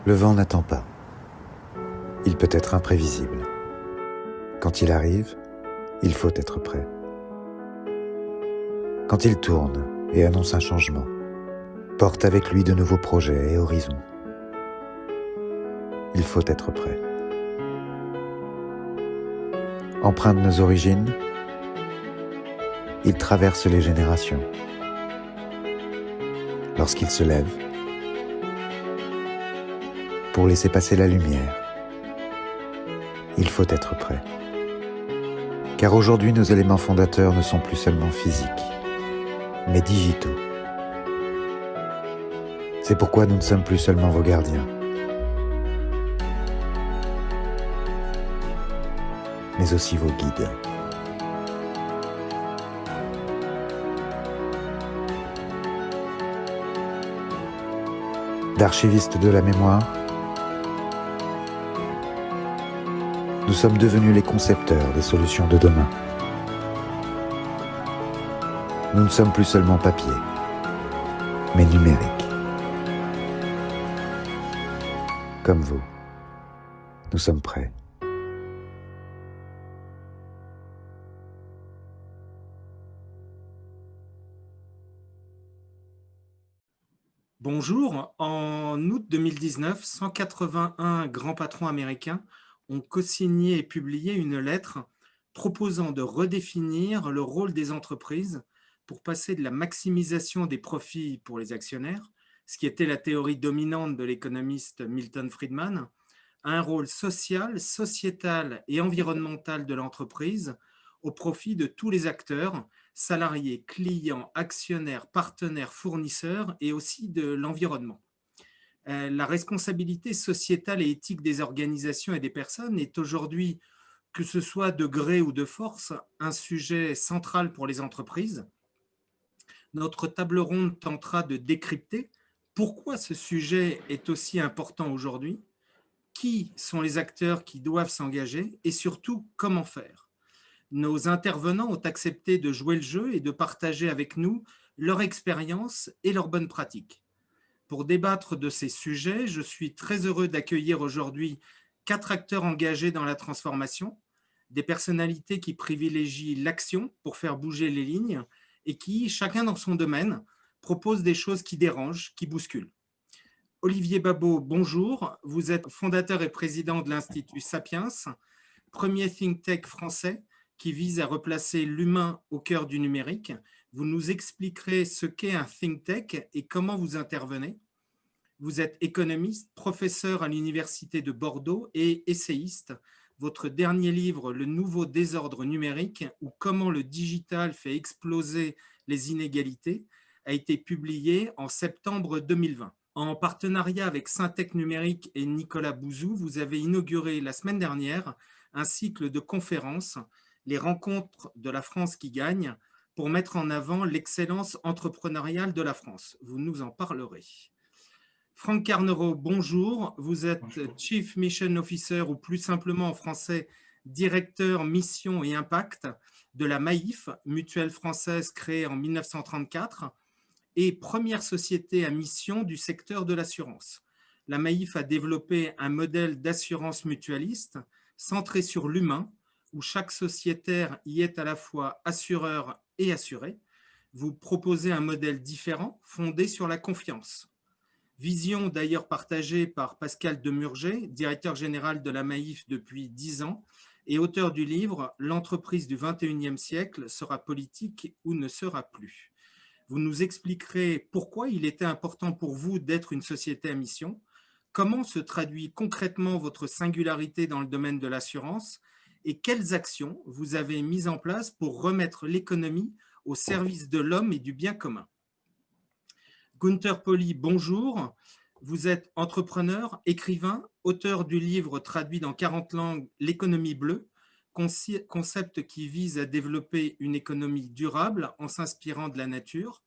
Le vent n'attend pas. Il peut être imprévisible. Quand il arrive, il faut être prêt. Quand il tourne et annonce un changement, porte avec lui de nouveaux projets et horizons. Il faut être prêt. Empreint de nos origines, il traverse les générations. Lorsqu'il se lève, pour laisser passer la lumière, il faut être prêt. Car aujourd'hui, nos éléments fondateurs ne sont plus seulement physiques, mais digitaux. C'est pourquoi nous ne sommes plus seulement vos gardiens, mais aussi vos guides. D'archivistes de la mémoire, nous sommes devenus les concepteurs des solutions de demain. Nous ne sommes plus seulement papier, mais numérique. Comme vous, nous sommes prêts. Bonjour, en août 2019, 181 grands patrons américains ont co-signé et publié une lettre proposant de redéfinir le rôle des entreprises pour passer de la maximisation des profits pour les actionnaires, ce qui était la théorie dominante de l'économiste Milton Friedman, à un rôle social, sociétal et environnemental de l'entreprise au profit de tous les acteurs, salariés, clients, actionnaires, partenaires, fournisseurs et aussi de l'environnement. La responsabilité sociétale et éthique des organisations et des personnes est aujourd'hui, que ce soit de gré ou de force, un sujet central pour les entreprises. Notre table ronde tentera de décrypter pourquoi ce sujet est aussi important aujourd'hui, qui sont les acteurs qui doivent s'engager et surtout comment faire. Nos intervenants ont accepté de jouer le jeu et de partager avec nous leur expérience et leurs bonnes pratiques. Pour débattre de ces sujets, je suis très heureux d'accueillir aujourd'hui 4 acteurs engagés dans la transformation, des personnalités qui privilégient l'action pour faire bouger les lignes et qui, chacun dans son domaine, proposent des choses qui dérangent, qui bousculent. Olivier Babot, bonjour. Vous êtes fondateur et président de l'Institut Sapiens, premier think tank français qui vise à replacer l'humain au cœur du numérique. Vous nous expliquerez ce qu'est un think tank et comment vous intervenez. Vous êtes économiste, professeur à l'Université de Bordeaux et essayiste. Votre dernier livre, Le nouveau désordre numérique, ou comment le digital fait exploser les inégalités, a été publié en septembre 2020. En partenariat avec Syntec Numérique et Nicolas Bouzou, vous avez inauguré la semaine dernière un cycle de conférences, les rencontres de la France qui gagne, pour mettre en avant l'excellence entrepreneuriale de la France. Vous nous en parlerez. Franck Carnero, bonjour. Vous êtes Bonjour. Chief Mission Officer, ou plus simplement en français, directeur mission et impact de la Maïf, mutuelle française créée en 1934, et première société à mission du secteur de l'assurance. La Maïf a développé un modèle d'assurance mutualiste centré sur l'humain, où chaque sociétaire y est à la fois assureur et assuré. Vous proposez un modèle différent, fondé sur la confiance. Vision d'ailleurs partagée par Pascal Demurger, directeur général de la Maïf depuis 10 ans, et auteur du livre « L'entreprise du 21e siècle sera politique ou ne sera plus ». Vous nous expliquerez pourquoi il était important pour vous d'être une société à mission, comment se traduit concrètement votre singularité dans le domaine de l'assurance et quelles actions vous avez mises en place pour remettre l'économie au service de l'homme et du bien commun. Gunther Pauli, bonjour. Vous êtes entrepreneur, écrivain, auteur du livre traduit dans 40 langues « L'économie bleue », concept qui vise à développer une économie durable en s'inspirant de la nature.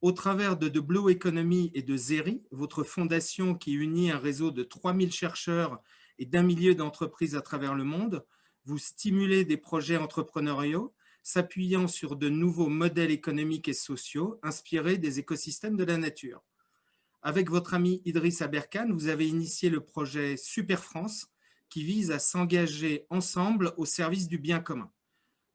Au travers de The Blue Economy et de ZERI, votre fondation qui unit un réseau de 3000 chercheurs et d'1 millier d'entreprises à travers le monde, vous stimulez des projets entrepreneuriaux s'appuyant sur de nouveaux modèles économiques et sociaux inspirés des écosystèmes de la nature. Avec votre ami Idriss Aberkane, vous avez initié le projet Super France qui vise à s'engager ensemble au service du bien commun.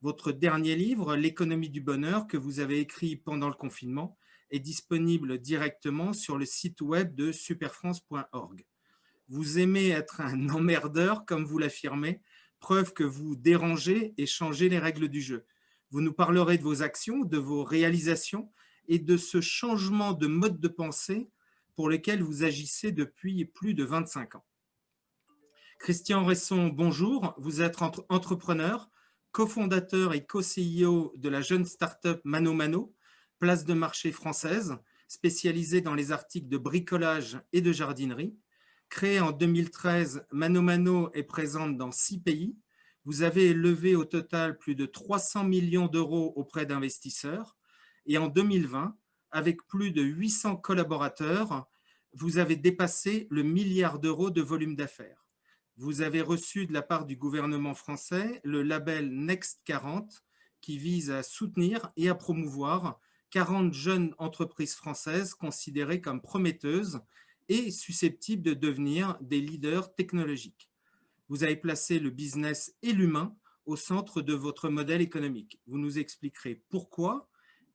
Votre dernier livre, L'économie du bonheur, que vous avez écrit pendant le confinement, est disponible directement sur le site web de superfrance.org. Vous aimez être un emmerdeur, comme vous l'affirmez, preuve que vous dérangez et changez les règles du jeu. Vous nous parlerez de vos actions, de vos réalisations et de ce changement de mode de pensée pour lequel vous agissez depuis plus de 25 ans. Christian Resson, bonjour. Vous êtes entrepreneur, cofondateur et co-CEO de la jeune start-up Mano Mano, place de marché française, spécialisée dans les articles de bricolage et de jardinerie. Créée en 2013, Mano Mano est présente dans 6 pays. Vous avez levé au total plus de 300 millions d'euros auprès d'investisseurs. Et en 2020, avec plus de 800 collaborateurs, vous avez dépassé le milliard d'euros de volume d'affaires. Vous avez reçu de la part du gouvernement français le label Next 40 qui vise à soutenir et à promouvoir 40 jeunes entreprises françaises considérées comme prometteuses et susceptibles de devenir des leaders technologiques. Vous avez placé le business et l'humain au centre de votre modèle économique. Vous nous expliquerez pourquoi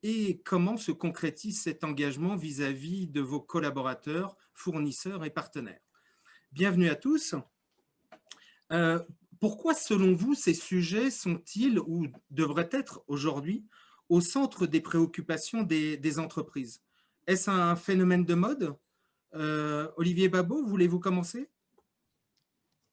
et comment se concrétise cet engagement vis-à-vis de vos collaborateurs, fournisseurs et partenaires. Bienvenue à tous. Pourquoi, selon vous, ces sujets sont-ils ou devraient être aujourd'hui au centre des préoccupations des entreprises? Est-ce un phénomène de mode? Olivier Babot, voulez-vous commencer?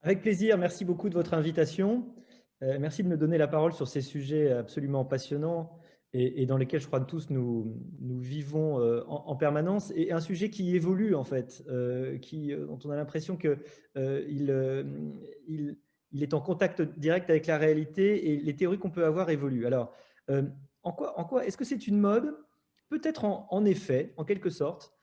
Avec plaisir, merci beaucoup de votre invitation. Merci de me donner la parole sur ces sujets absolument passionnants et dans lesquels je crois que tous nous vivons en permanence. Et un sujet qui évolue en fait, dont on a l'impression qu'il est en contact direct avec la réalité et les théories qu'on peut avoir évoluent. Alors, en quoi est-ce que c'est une mode? Peut-être en effet, en quelque sorte.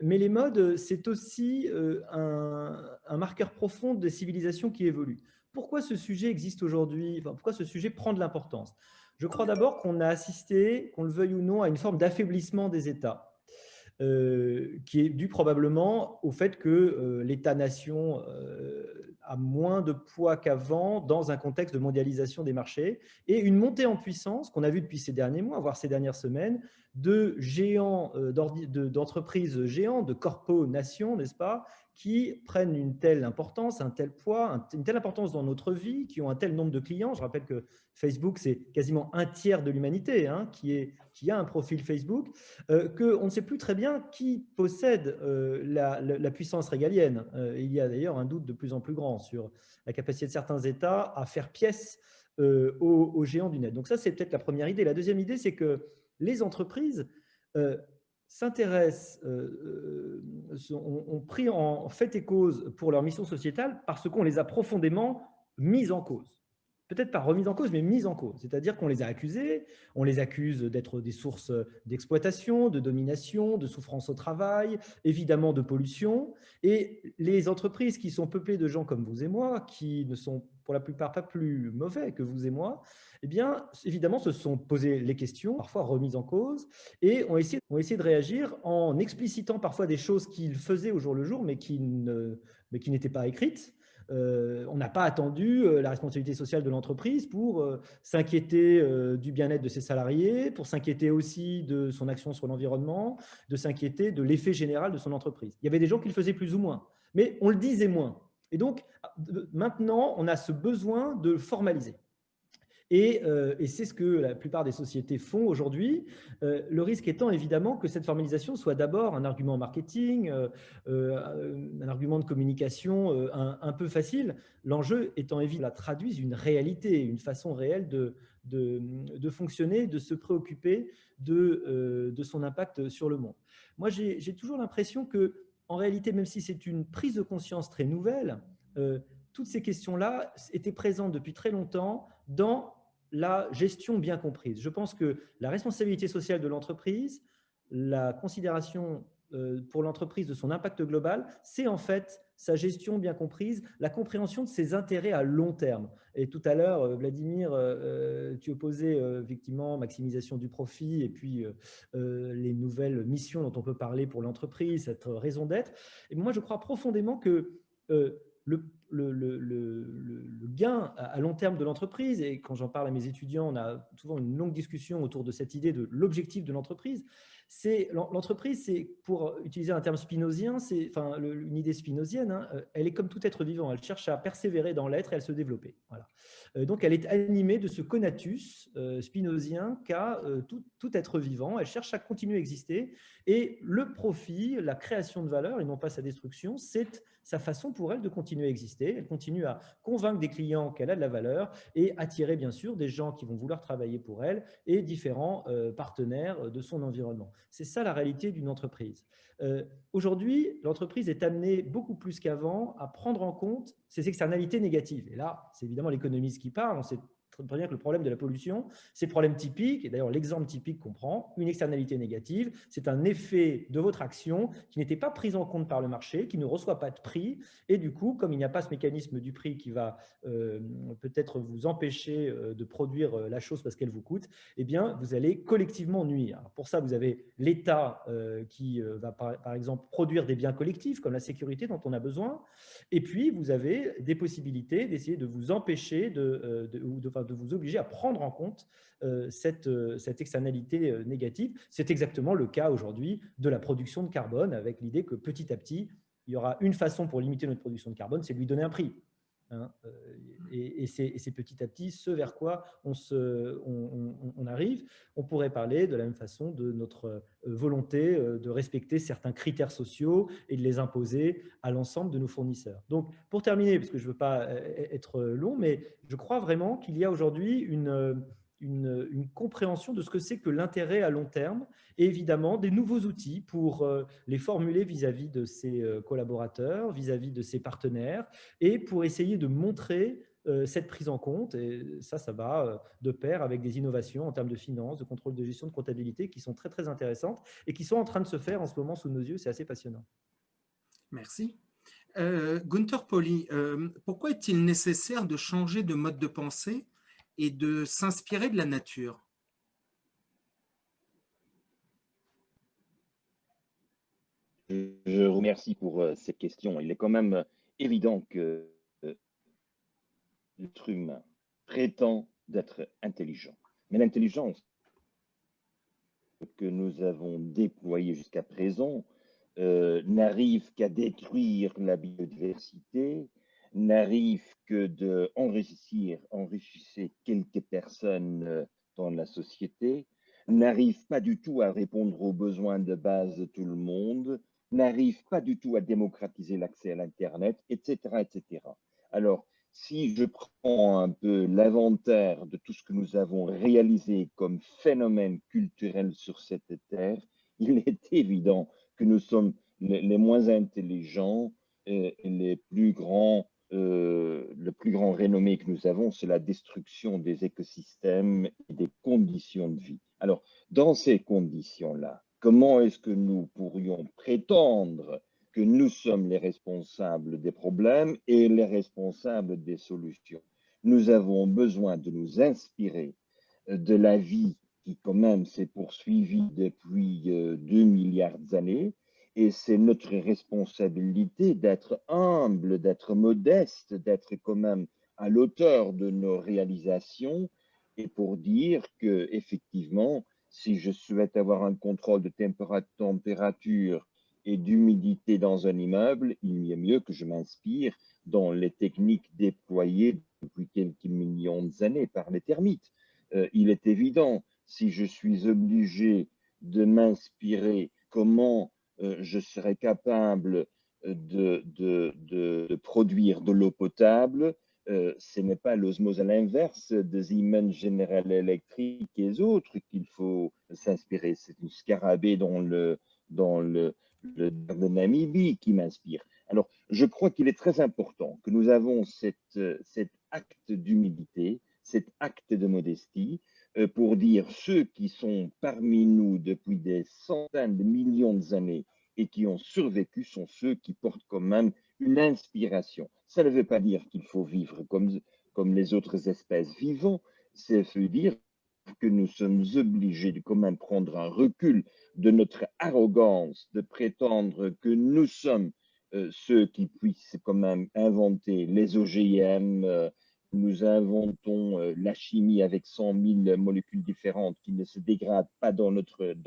Mais les modes, c'est aussi un marqueur profond des civilisations qui évoluent. Pourquoi ce sujet existe aujourd'hui? Pourquoi ce sujet prend de l'importance? Je crois d'abord qu'on a assisté, qu'on le veuille ou non, à une forme d'affaiblissement des États, qui est dû probablement au fait que l'État-nation a moins de poids qu'avant dans un contexte de mondialisation des marchés et une montée en puissance qu'on a vu depuis ces derniers mois, voire ces dernières semaines, de géants, d'entreprises géants, de corpo-nations, n'est-ce pas, qui prennent une telle importance, un tel poids, une telle importance dans notre vie, qui ont un tel nombre de clients. Je rappelle que Facebook, c'est quasiment un tiers de l'humanité qui a un profil Facebook, qu'on ne sait plus très bien qui possède la puissance régalienne. Il y a d'ailleurs un doute de plus en plus grand sur la capacité de certains États à faire pièce aux géants du net. Donc ça, c'est peut-être la première idée. La deuxième idée, c'est que les entreprises s'intéressent, ont pris en fait et cause pour leur mission sociétale parce qu'on les a profondément mises en cause. Peut-être pas remises en cause, mais mises en cause. C'est-à-dire qu'on les a accusées, on les accuse d'être des sources d'exploitation, de domination, de souffrance au travail, évidemment de pollution. Et les entreprises qui sont peuplées de gens comme vous et moi, qui ne sont pour la plupart pas plus mauvais que vous et moi, eh bien, évidemment, se sont posé les questions, parfois remises en cause, et ont essayé de réagir en explicitant parfois des choses qu'ils faisaient au jour le jour, mais qui n'étaient pas écrites. On n'a pas attendu la responsabilité sociale de l'entreprise pour s'inquiéter du bien-être de ses salariés, pour s'inquiéter aussi de son action sur l'environnement, de s'inquiéter de l'effet général de son entreprise. Il y avait des gens qui le faisaient plus ou moins, mais on le disait moins. Et donc, maintenant, on a ce besoin de formaliser. Et c'est ce que la plupart des sociétés font aujourd'hui. Le risque étant évidemment que cette formalisation soit d'abord un argument marketing, un argument de communication un peu facile. L'enjeu étant évidemment la traduise une réalité, une façon réelle de fonctionner, de se préoccuper de son impact sur le monde. Moi, j'ai toujours l'impression que, en réalité, même si c'est une prise de conscience très nouvelle, toutes ces questions-là étaient présentes depuis très longtemps dans la gestion bien comprise. Je pense que la responsabilité sociale de l'entreprise, la considération pour l'entreprise de son impact global, c'est en fait sa gestion bien comprise, la compréhension de ses intérêts à long terme. Et tout à l'heure, Vladimir, tu opposais effectivement maximisation du profit et puis les nouvelles missions dont on peut parler pour l'entreprise, cette raison d'être. Et moi, je crois profondément que le gain à long terme de l'entreprise, et quand j'en parle à mes étudiants, on a souvent une longue discussion autour de cette idée de l'objectif de l'entreprise. L'entreprise, c'est, pour utiliser un terme spinozien, c'est une idée spinozienne, hein, elle est comme tout être vivant, elle cherche à persévérer dans l'être et à se développer. Voilà. Donc, elle est animée de ce conatus spinozien qu'a tout être vivant, elle cherche à continuer à exister, et le profit, la création de valeur, et non pas sa destruction, c'est sa façon pour elle de continuer à exister. Elle continue à convaincre des clients qu'elle a de la valeur et attirer bien sûr des gens qui vont vouloir travailler pour elle et différents partenaires de son environnement. C'est ça la réalité d'une entreprise. Aujourd'hui, l'entreprise est amenée beaucoup plus qu'avant à prendre en compte ses externalités négatives. Et là, c'est évidemment l'économiste qui parle. On sait très bien que le problème de la pollution, c'est le problème typique, et d'ailleurs l'exemple typique qu'on prend, une externalité négative, c'est un effet de votre action qui n'était pas pris en compte par le marché, qui ne reçoit pas de prix, et du coup, comme il n'y a pas ce mécanisme du prix qui va peut-être vous empêcher de produire la chose parce qu'elle vous coûte, eh bien, vous allez collectivement nuire. Alors pour ça, vous avez l'État qui va par exemple produire des biens collectifs comme la sécurité dont on a besoin, et puis vous avez des possibilités d'essayer de vous empêcher de vous obliger à prendre en compte cette externalité négative. C'est exactement le cas aujourd'hui de la production de carbone, avec l'idée que petit à petit, il y aura une façon pour limiter notre production de carbone, c'est de lui donner un prix. Hein, et c'est petit à petit ce vers quoi on arrive. On pourrait parler de la même façon de notre volonté de respecter certains critères sociaux et de les imposer à l'ensemble de nos fournisseurs. Donc, pour terminer, parce que je ne veux pas être long, mais je crois vraiment qu'il y a aujourd'hui une compréhension de ce que c'est que l'intérêt à long terme et évidemment des nouveaux outils pour les formuler vis-à-vis de ses collaborateurs, vis-à-vis de ses partenaires et pour essayer de montrer cette prise en compte. Et ça va de pair avec des innovations en termes de finances, de contrôle de gestion, de comptabilité qui sont très, très intéressantes et qui sont en train de se faire en ce moment sous nos yeux. C'est assez passionnant. Merci. Gunther Pauli, pourquoi est-il nécessaire de changer de mode de pensée et de s'inspirer de la nature? Je vous remercie pour cette question. Il est quand même évident que l'être humain prétend d'être intelligent. Mais l'intelligence que nous avons déployée jusqu'à présent n'arrive qu'à détruire la biodiversité, n'arrive que d'enrichir quelques personnes dans la société, n'arrive pas du tout à répondre aux besoins de base de tout le monde, n'arrive pas du tout à démocratiser l'accès à l'Internet, etc., etc. Alors, si je prends un peu l'inventaire de tout ce que nous avons réalisé comme phénomène culturel sur cette terre, il est évident que nous sommes les moins intelligents et le plus grand renommé que nous avons, c'est la destruction des écosystèmes et des conditions de vie. Alors, dans ces conditions-là, comment est-ce que nous pourrions prétendre que nous sommes les responsables des problèmes et les responsables des solutions? Nous avons besoin de nous inspirer de la vie qui quand même s'est poursuivie depuis 2 milliards d'années, et c'est notre responsabilité d'être humble, d'être modeste, d'être quand même à l'auteur de nos réalisations, et pour dire que effectivement, si je souhaite avoir un contrôle de température et d'humidité dans un immeuble, il est mieux que je m'inspire dans les techniques déployées depuis quelques millions d'années par les termites. Il est évident, si je suis obligé de m'inspirer comment je serais capable de produire de l'eau potable, ce n'est pas l'osmose à l'inverse des Siemens General Electric et les autres qu'il faut s'inspirer. C'est une scarabée dans le de Namibie qui m'inspire. Alors, je crois qu'il est très important que nous avons cet acte d'humilité, cet acte de modestie, pour dire ceux qui sont parmi nous depuis des centaines de millions d'années et qui ont survécu sont ceux qui portent quand même une inspiration. Ça ne veut pas dire qu'il faut vivre comme les autres espèces vivantes, ça veut dire que nous sommes obligés de quand même prendre un recul de notre arrogance, de prétendre que nous sommes ceux qui puissent quand même inventer les OGM, nous inventons la chimie avec 100 000 molécules différentes qui ne se dégradent pas dans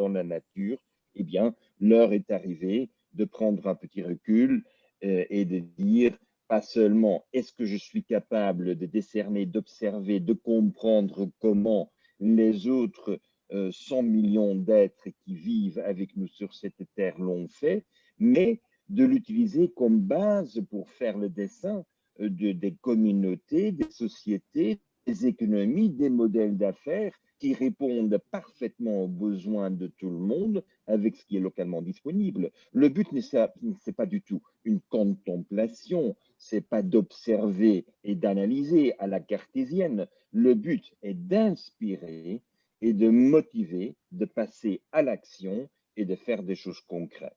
la nature. Eh bien, l'heure est arrivée de prendre un petit recul et de dire pas seulement est-ce que je suis capable de décerner, d'observer, de comprendre comment les autres 100 millions d'êtres qui vivent avec nous sur cette terre l'ont fait, mais de l'utiliser comme base pour faire le dessin des communautés, des sociétés, des économies, des modèles d'affaires qui répondent parfaitement aux besoins de tout le monde avec ce qui est localement disponible. Le but, c'est pas du tout une contemplation, c'est pas d'observer et d'analyser à la cartésienne. Le but est d'inspirer et de motiver, de passer à l'action et de faire des choses concrètes.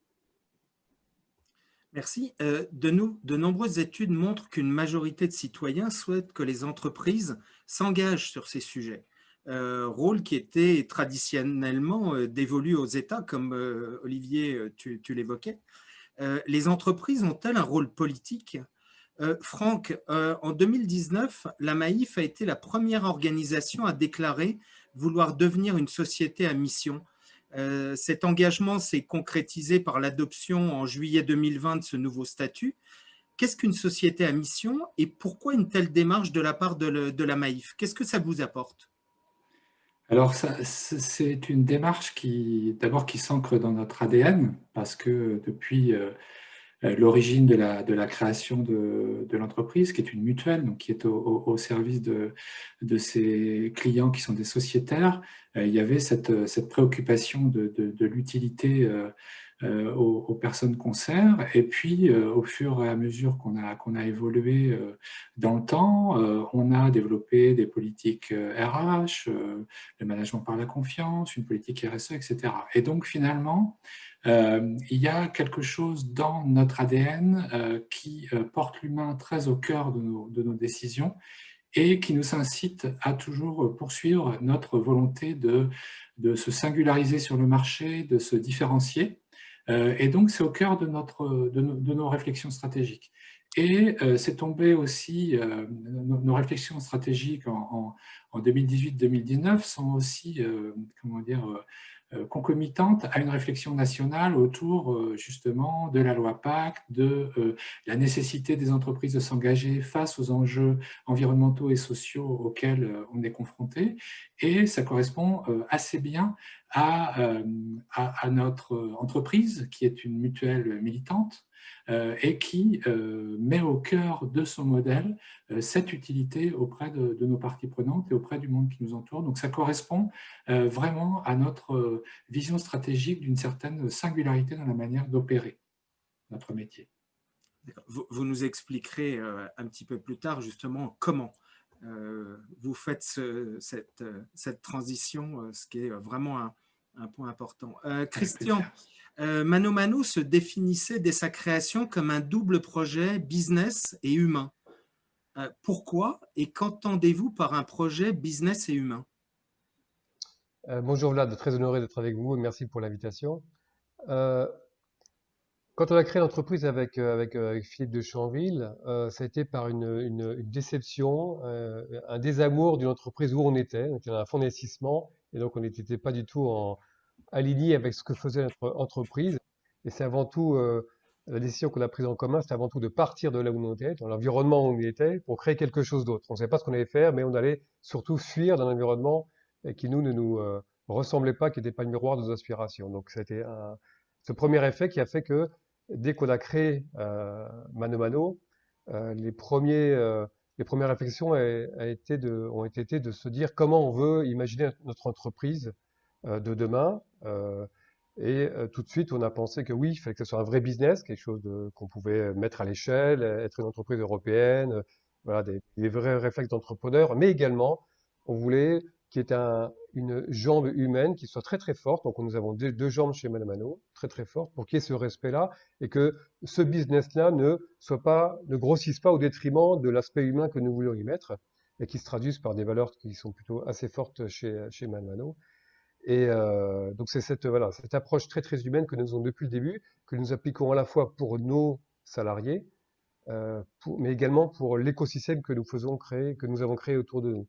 Merci. De nombreuses études montrent qu'une majorité de citoyens souhaitent que les entreprises s'engagent sur ces sujets. Rôle qui était traditionnellement dévolu aux États, comme Olivier, tu l'évoquais. Les entreprises ont-elles un rôle politique? Franck, en 2019, la Maïf a été la première organisation à déclarer vouloir devenir une société à mission. Cet engagement s'est concrétisé par l'adoption en juillet 2020 de ce nouveau statut. Qu'est-ce qu'une société à mission et pourquoi une telle démarche de la part de la Maïf? Qu'est-ce que ça vous apporte? Alors, c'est une démarche d'abord, qui s'ancre dans notre ADN, parce que depuis l'origine de la création de l'entreprise, qui est une mutuelle, donc qui est au service de ses clients qui sont des sociétaires, il y avait cette préoccupation de l'utilité aux personnes qu'on sert. Et puis, au fur et à mesure qu'on a évolué dans le temps, on a développé des politiques RH, le management par la confiance, une politique RSE, etc. Et donc, finalement, il y a quelque chose dans notre ADN qui porte l'humain très au cœur de nos décisions et qui nous incite à toujours poursuivre notre volonté de se singulariser sur le marché, de se différencier. Et donc, c'est au cœur de nos réflexions stratégiques. Et c'est tombé aussi, nos réflexions stratégiques en 2018-2019 sont aussi, comment dire, concomitante à une réflexion nationale autour justement de la loi Pacte, de la nécessité des entreprises de s'engager face aux enjeux environnementaux et sociaux auxquels on est confronté. Et ça correspond assez bien à notre entreprise, qui est une mutuelle militante, et qui met au cœur de son modèle cette utilité auprès de nos parties prenantes et auprès du monde qui nous entoure. Donc ça correspond vraiment à notre vision stratégique d'une certaine singularité dans la manière d'opérer notre métier. Vous nous expliquerez un petit peu plus tard justement comment vous faites cette transition, ce qui est vraiment un point important. Christian, Mano Mano se définissait dès sa création comme un double projet business et humain. Pourquoi et qu'entendez-vous par un projet business et humain? Bonjour Vlad, très honoré d'être avec vous et merci pour l'invitation. Quand on a créé l'entreprise avec Philippe de Chanville, ça a été par une déception, un désamour d'une entreprise où on était. Donc, il y a un fonds d'investissement et donc on n'était pas du tout aligné avec ce que faisait notre entreprise. Et c'est avant tout la décision qu'on a prise en commun, c'était avant tout de partir de là où on était, dans l'environnement où on était, pour créer quelque chose d'autre. On ne savait pas ce qu'on allait faire, mais on allait surtout fuir d'un environnement qui ne nous ressemblait pas, qui n'était pas le miroir de nos aspirations. Donc c'était ce premier effet qui a fait que dès qu'on a créé Mano Mano, les premières réflexions ont été de se dire comment on veut imaginer notre entreprise de demain. Tout de suite, on a pensé que oui, il fallait que ce soit un vrai business, quelque chose qu'on pouvait mettre à l'échelle, être une entreprise européenne, voilà, des vrais réflexes d'entrepreneur, mais également, on voulait qu'il y ait une jambe humaine qui soit très très forte. Donc nous avons deux jambes chez Mano, très très fortes, pour qu'il y ait ce respect-là et que ce business-là ne grossisse pas au détriment de l'aspect humain que nous voulons y mettre et qui se traduisent par des valeurs qui sont plutôt assez fortes chez Mano. Et donc c'est cette approche très très humaine que nous avons depuis le début, que nous appliquons à la fois pour nos salariés, mais également pour l'écosystème que nous avons créé autour de nous.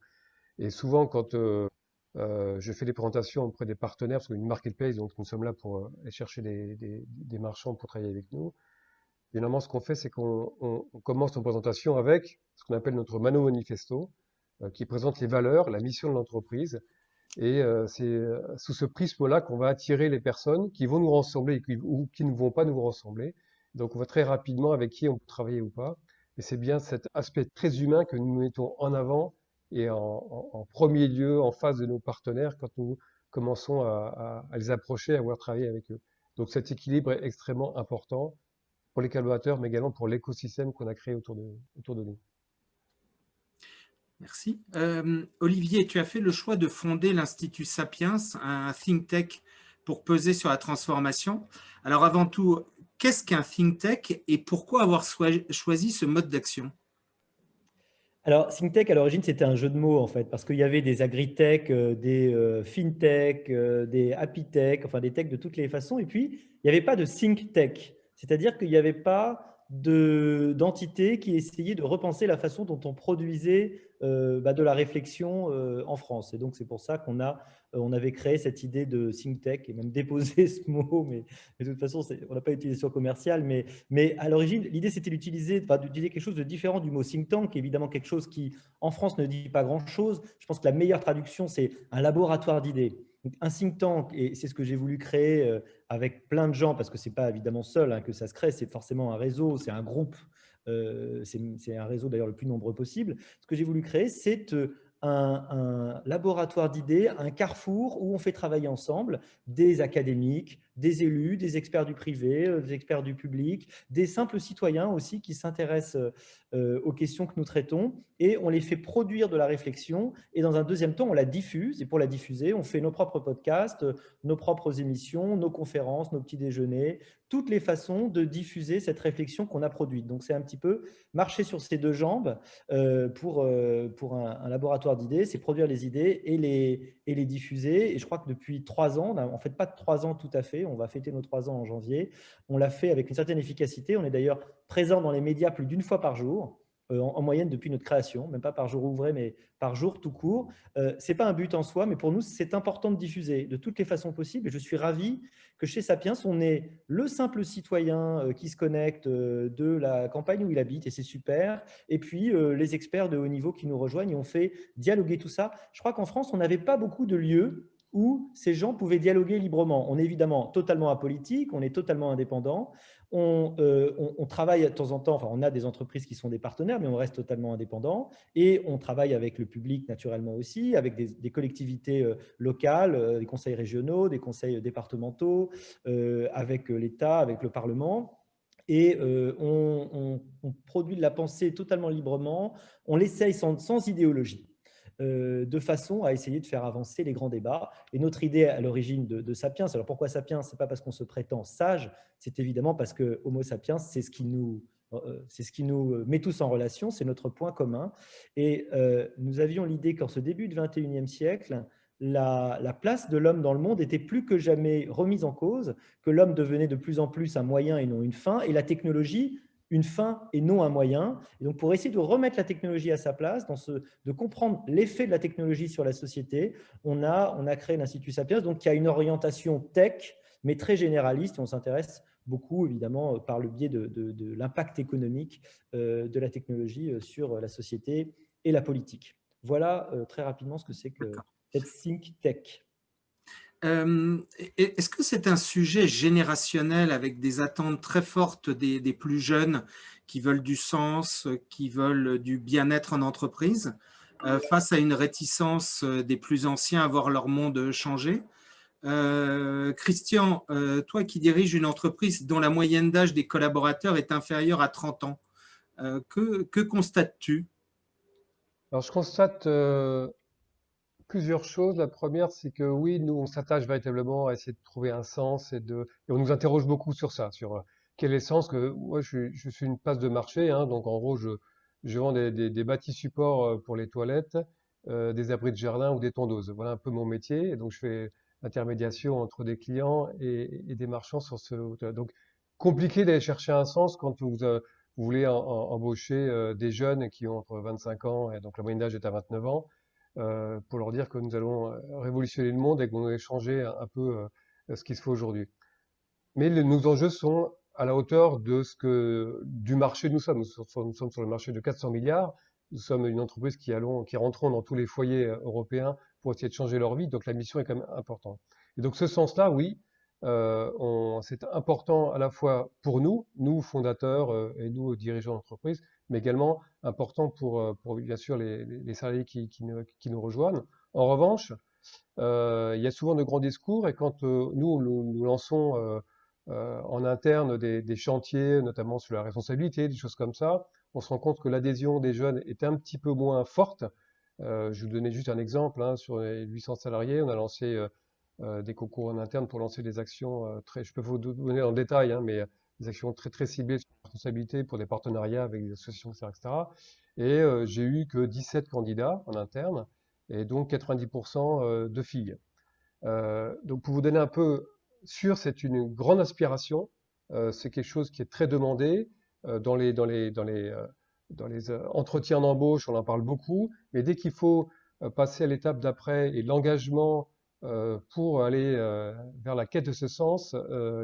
Et souvent, quand je fais des présentations auprès des partenaires, parce qu'une marketplace, donc nous sommes là pour aller chercher des marchands pour travailler avec nous. Généralement, ce qu'on fait, c'est qu'on commence nos présentations avec ce qu'on appelle notre Mano Manifesto, qui présente les valeurs, la mission de l'entreprise. Et c'est sous ce prisme-là qu'on va attirer les personnes qui vont nous ressembler ou qui ne vont pas nous ressembler. Donc, on voit très rapidement avec qui on peut travailler ou pas. Et c'est bien cet aspect très humain que nous mettons en avant et en premier lieu en face de nos partenaires quand nous commençons à les approcher, à vouloir travailler avec eux. Donc cet équilibre est extrêmement important pour les collaborateurs, mais également pour l'écosystème qu'on a créé autour de nous. Merci. Olivier, tu as fait le choix de fonder l'Institut Sapiens, un think tank pour peser sur la transformation. Alors avant tout, qu'est-ce qu'un think tank et pourquoi avoir choisi ce mode d'action ? Alors, ThinkTech, à l'origine, c'était un jeu de mots, en fait, parce qu'il y avait des agritech, des fintech, des happytech, enfin des techs de toutes les façons. Et puis, il n'y avait pas de ThinkTech, c'est-à-dire qu'il n'y avait pas d'entité qui essayait de repenser la façon dont on produisait de la réflexion en France. Et donc, c'est pour ça on avait créé cette idée de ThinkTech et même déposé ce mot, mais de toute façon, on n'a pas utilisation commerciale. Mais à l'origine, l'idée, c'était d'utiliser quelque chose de différent du mot think tank, évidemment quelque chose qui, en France, ne dit pas grand-chose. Je pense que la meilleure traduction, c'est un laboratoire d'idées. Donc, un think tank, et c'est ce que j'ai voulu créer avec plein de gens, parce que ce n'est pas évidemment seul que ça se crée, c'est forcément un réseau, c'est un groupe, c'est un réseau d'ailleurs le plus nombreux possible. Ce que j'ai voulu créer, c'est un laboratoire d'idées, un carrefour où on fait travailler ensemble des académiques, des élus, des experts du privé, des experts du public, des simples citoyens aussi qui s'intéressent aux questions que nous traitons, et on les fait produire de la réflexion, et dans un deuxième temps, on la diffuse, et pour la diffuser, on fait nos propres podcasts, nos propres émissions, nos conférences, nos petits déjeuners, toutes les façons de diffuser cette réflexion qu'on a produite. Donc, c'est un petit peu marcher sur ses deux jambes pour un laboratoire d'idées, c'est produire les idées et les diffuser. Et je crois que depuis 3 ans, en fait pas 3 ans tout à fait, on va fêter nos 3 ans en janvier, on l'a fait avec une certaine efficacité. On est d'ailleurs présent dans les médias plus d'une fois par jour, en moyenne depuis notre création, même pas par jour ouvré, mais par jour tout court. Ce n'est pas un but en soi, mais pour nous, c'est important de diffuser de toutes les façons possibles. Et je suis ravi que chez Sapiens, on est le simple citoyen qui se connecte de la campagne où il habite, et c'est super. Et puis, les experts de haut niveau qui nous rejoignent, et on fait dialoguer tout ça. Je crois qu'en France, on n'avait pas beaucoup de lieux où ces gens pouvaient dialoguer librement. On est évidemment totalement apolitique, on est totalement indépendant. On travaille de temps en temps, enfin on a des entreprises qui sont des partenaires, mais on reste totalement indépendant, et on travaille avec le public naturellement aussi, avec des collectivités locales, des conseils régionaux, des conseils départementaux, avec l'État, avec le Parlement. Et on produit de la pensée totalement librement, on l'essaye sans idéologie. De façon à essayer de faire avancer les grands débats. Et notre idée à l'origine de Sapiens, alors pourquoi Sapiens? Ce n'est pas parce qu'on se prétend sage, c'est évidemment parce que Homo sapiens, c'est ce qui nous met tous en relation, c'est notre point commun. Et nous avions l'idée qu'en ce début du XXIe siècle, la place de l'homme dans le monde était plus que jamais remise en cause, que l'homme devenait de plus en plus un moyen et non une fin, et la technologie une fin et non un moyen. Et donc, pour essayer de remettre la technologie à sa place, de comprendre l'effet de la technologie sur la société, on a créé l'Institut Sapiens, donc qui a une orientation tech, mais très généraliste. Et on s'intéresse beaucoup, évidemment, par le biais de l'impact économique de la technologie sur la société et la politique. Voilà très rapidement ce que c'est que cette think tech. Est-ce que c'est un sujet générationnel avec des attentes très fortes des plus jeunes qui veulent du sens, qui veulent du bien-être en entreprise, face à une réticence des plus anciens à voir leur monde changer? Christian, toi qui diriges une entreprise dont la moyenne d'âge des collaborateurs est inférieure à 30 ans, que constates-tu? Alors, je constate plusieurs choses. La première, c'est que oui, nous, on s'attache véritablement à essayer de trouver un sens et on nous interroge beaucoup sur ça, sur quel est le sens que, moi, je suis une place de marché, hein, donc en gros, je vends des bâtis supports pour les toilettes, des abris de jardin ou des tondeuses. Voilà un peu mon métier. Et donc, je fais l'intermédiation entre des clients et des marchands sur ce. Donc, compliqué d'aller chercher un sens quand vous voulez embaucher des jeunes qui ont entre 25 ans et donc la moyenne d'âge est à 29 ans pour leur dire que nous allons révolutionner le monde et qu'on va changer un peu ce qui se fait aujourd'hui. Mais nos enjeux sont à la hauteur de du marché nous sommes. Nous sommes sur le marché de 400 milliards. Nous sommes une entreprise qui rentrons dans tous les foyers européens pour essayer de changer leur vie. Donc la mission est quand même importante. Et donc ce sens-là, oui, c'est important à la fois pour nous fondateurs et nous dirigeants d'entreprise, mais également important pour bien sûr les salariés qui nous rejoignent. En revanche, il y a souvent de grands discours et quand nous lançons en interne des chantiers, notamment sur la responsabilité, des choses comme ça, on se rend compte que l'adhésion des jeunes est un petit peu moins forte. Je vais vous donner juste un exemple, hein, sur les 800 salariés, on a lancé des concours en interne pour lancer des actions je peux vous donner en détail, hein, mais des actions très très ciblées sur la responsabilité pour des partenariats avec des associations, etc. Et j'ai eu que 17 candidats en interne et donc 90% de filles. Donc pour vous donner un peu c'est une grande aspiration. C'est quelque chose qui est très demandé dans les entretiens d'embauche, on en parle beaucoup, mais dès qu'il faut passer à l'étape d'après et l'engagement pour aller vers la quête de ce sens,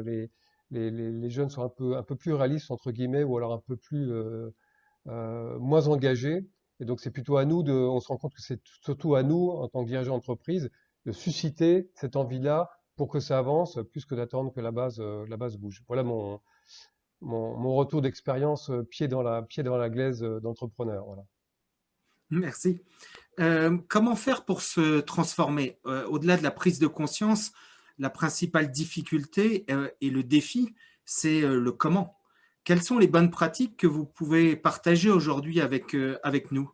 les jeunes sont un peu plus réalistes, entre guillemets, ou alors un peu plus moins engagés. Et donc, c'est plutôt à nous on se rend compte que c'est surtout à nous, en tant que dirigeants d'entreprise, de susciter cette envie-là pour que ça avance, plus que d'attendre que la base bouge. Voilà mon retour d'expérience, pied dans la glaise d'entrepreneur. Voilà. Merci. Comment faire pour se transformer? Au-delà de la prise de conscience, la principale difficulté et le défi, c'est le comment. Quelles sont les bonnes pratiques que vous pouvez partager aujourd'hui avec nous?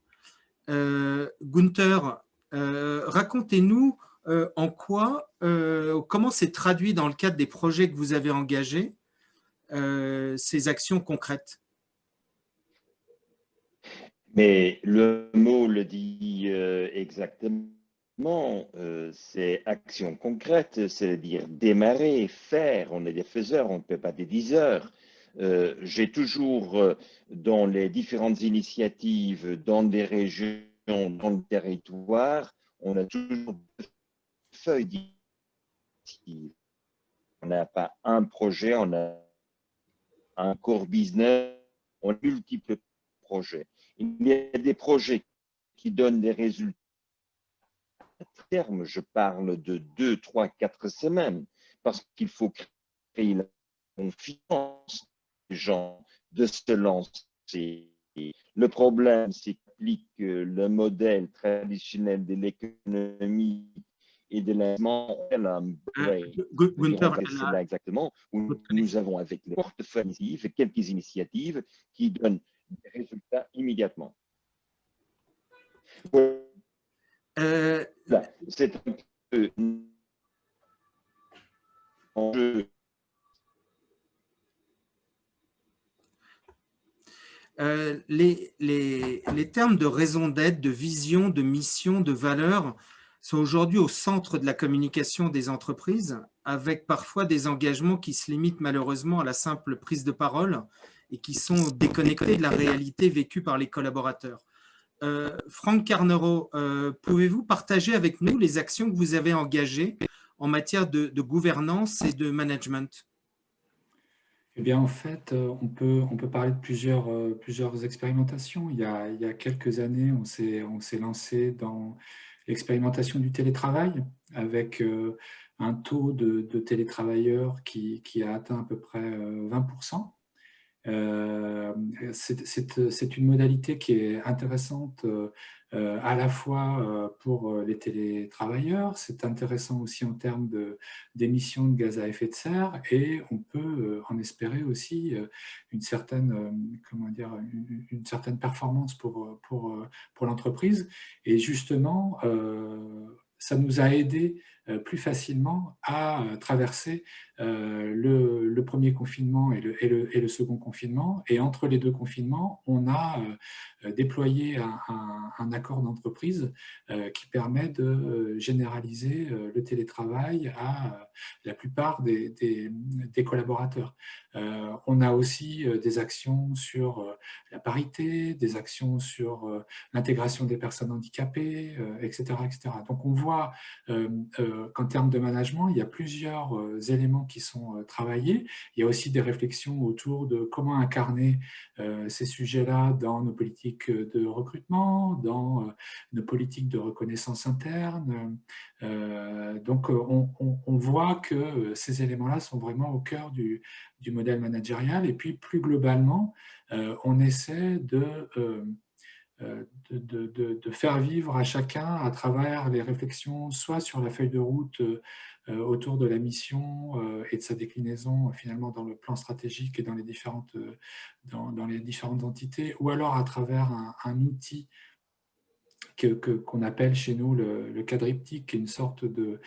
Gunther, racontez-nous comment c'est traduit dans le cadre des projets que vous avez engagés, ces actions concrètes. Mais le mot le dit exactement, c'est action concrète, c'est-à-dire démarrer, faire. On est des faiseurs, on ne peut pas des diseurs. J'ai toujours, dans les différentes initiatives, dans des régions, dans le territoire, on a toujours des feuilles d'initiative. On n'a pas un projet, on a un core business, on a multiples projets. Il y a des projets qui donnent des résultats à terme. Je parle de 2, 3, 4 semaines parce qu'il faut créer la confiance des gens de se lancer. Le problème, c'est qu'applique le modèle traditionnel de l'économie et de l'investissement. C'est là exactement où nous avons avec les portefeuilles quelques initiatives qui donnent des résultats immédiatement. C'est un peu enjeu. Les termes de raison d'être, de vision, de mission, de valeur sont aujourd'hui au centre de la communication des entreprises, avec parfois des engagements qui se limitent malheureusement à la simple prise de parole et qui sont déconnectés de la réalité vécue par les collaborateurs. Franck Carnero, pouvez-vous partager avec nous les actions que vous avez engagées en matière de gouvernance et de management? Eh bien, en fait, on peut parler de plusieurs expérimentations. Il y a quelques années, on s'est lancé dans l'expérimentation du télétravail avec un taux de télétravailleurs qui a atteint à peu près 20%. C'est une modalité qui est intéressante à la fois pour les télétravailleurs, c'est intéressant aussi en termes d'émissions de gaz à effet de serre et on peut en espérer aussi une certaine performance pour l'entreprise. Et justement, ça nous a aidé plus facilement à traverser le premier confinement et le second confinement. Et entre les deux confinements, on a déployé un accord d'entreprise qui permet de généraliser le télétravail à la plupart des collaborateurs. On a aussi des actions sur la parité, des actions sur l'intégration des personnes handicapées, etc., etc. Donc on voit qu'en termes de management, il y a plusieurs éléments qui sont travaillés. Il y a aussi des réflexions autour de comment incarner ces sujets-là dans nos politiques de recrutement, dans nos politiques de reconnaissance interne. Donc on voit que ces éléments-là sont vraiment au cœur du modèle managérial. Et puis plus globalement, on essaie de faire vivre à chacun à travers les réflexions, soit sur la feuille de route autour de la mission et de sa déclinaison finalement dans le plan stratégique et dans les différentes entités, ou alors à travers un outil qu'on appelle chez nous le quadriptyque, qui est une sorte de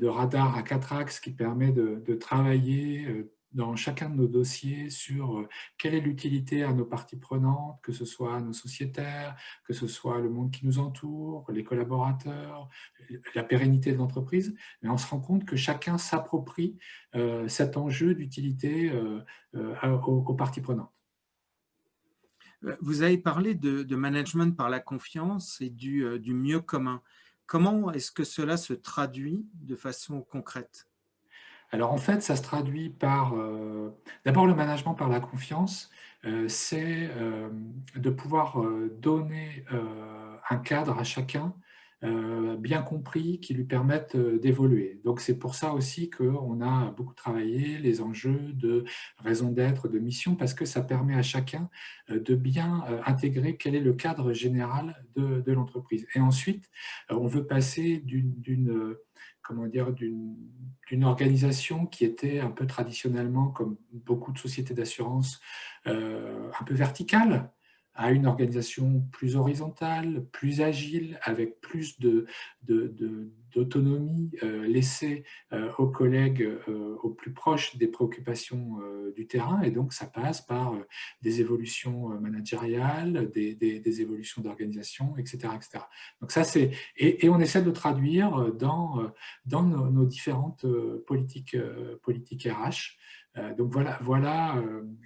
radar à 4 axes qui permet de travailler dans chacun de nos dossiers sur quelle est l'utilité à nos parties prenantes, que ce soit nos sociétaires, que ce soit le monde qui nous entoure, les collaborateurs, la pérennité de l'entreprise. Mais on se rend compte que chacun s'approprie cet enjeu d'utilité aux parties prenantes. Vous avez parlé de management par la confiance et du mieux commun. Comment est-ce que cela se traduit de façon concrète? Alors en fait, ça se traduit par, d'abord le management par la confiance, c'est de pouvoir donner un cadre à chacun bien compris qui lui permettent d'évoluer. Donc c'est pour ça aussi qu'on a beaucoup travaillé les enjeux de raison d'être, de mission, parce que ça permet à chacun de bien intégrer quel est le cadre général de l'entreprise. Et ensuite, on veut passer d'une organisation qui était un peu traditionnellement, comme beaucoup de sociétés d'assurance, un peu verticale, à une organisation plus horizontale, plus agile, avec plus d'autonomie laissée aux collègues au plus proche des préoccupations du terrain. Et donc, ça passe par des évolutions managériales, des évolutions d'organisation, etc., etc. Donc ça, et on essaie de le traduire dans nos différentes politiques RH. Donc voilà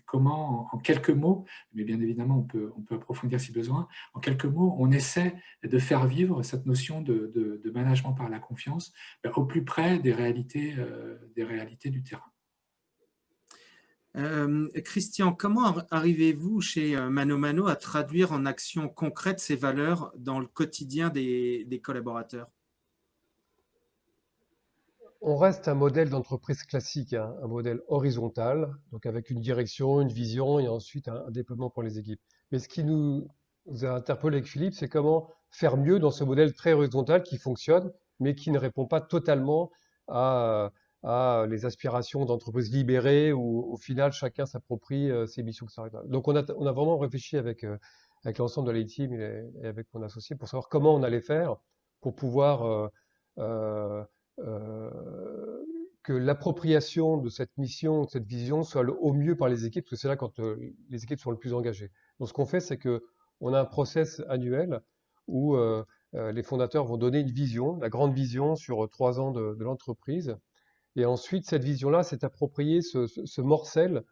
comment, en quelques mots, mais bien évidemment on peut approfondir si besoin, en quelques mots, on essaie de faire vivre cette notion de management par la confiance au plus près des réalités du terrain. Christian, comment arrivez-vous chez Mano Mano à traduire en action concrète ces valeurs dans le quotidien des collaborateurs? On reste un modèle d'entreprise classique, hein, un modèle horizontal, donc avec une direction, une vision et ensuite un déploiement pour les équipes. Mais ce qui nous a interpellé avec Philippe, c'est comment faire mieux dans ce modèle très horizontal qui fonctionne, mais qui ne répond pas totalement à les aspirations d'entreprises libérées où au final chacun s'approprie ses missions, etc. Donc on a vraiment réfléchi avec l'ensemble de la team et avec mon associé pour savoir comment on allait faire pour pouvoir que l'appropriation de cette mission, de cette vision soit au mieux par les équipes, parce que c'est là quand les équipes sont le plus engagées. Donc ce qu'on fait, c'est qu'on a un process annuel où les fondateurs vont donner une vision, la grande vision sur 3 ans de l'entreprise. Et ensuite, cette vision-là s'est appropriée, ce morcelle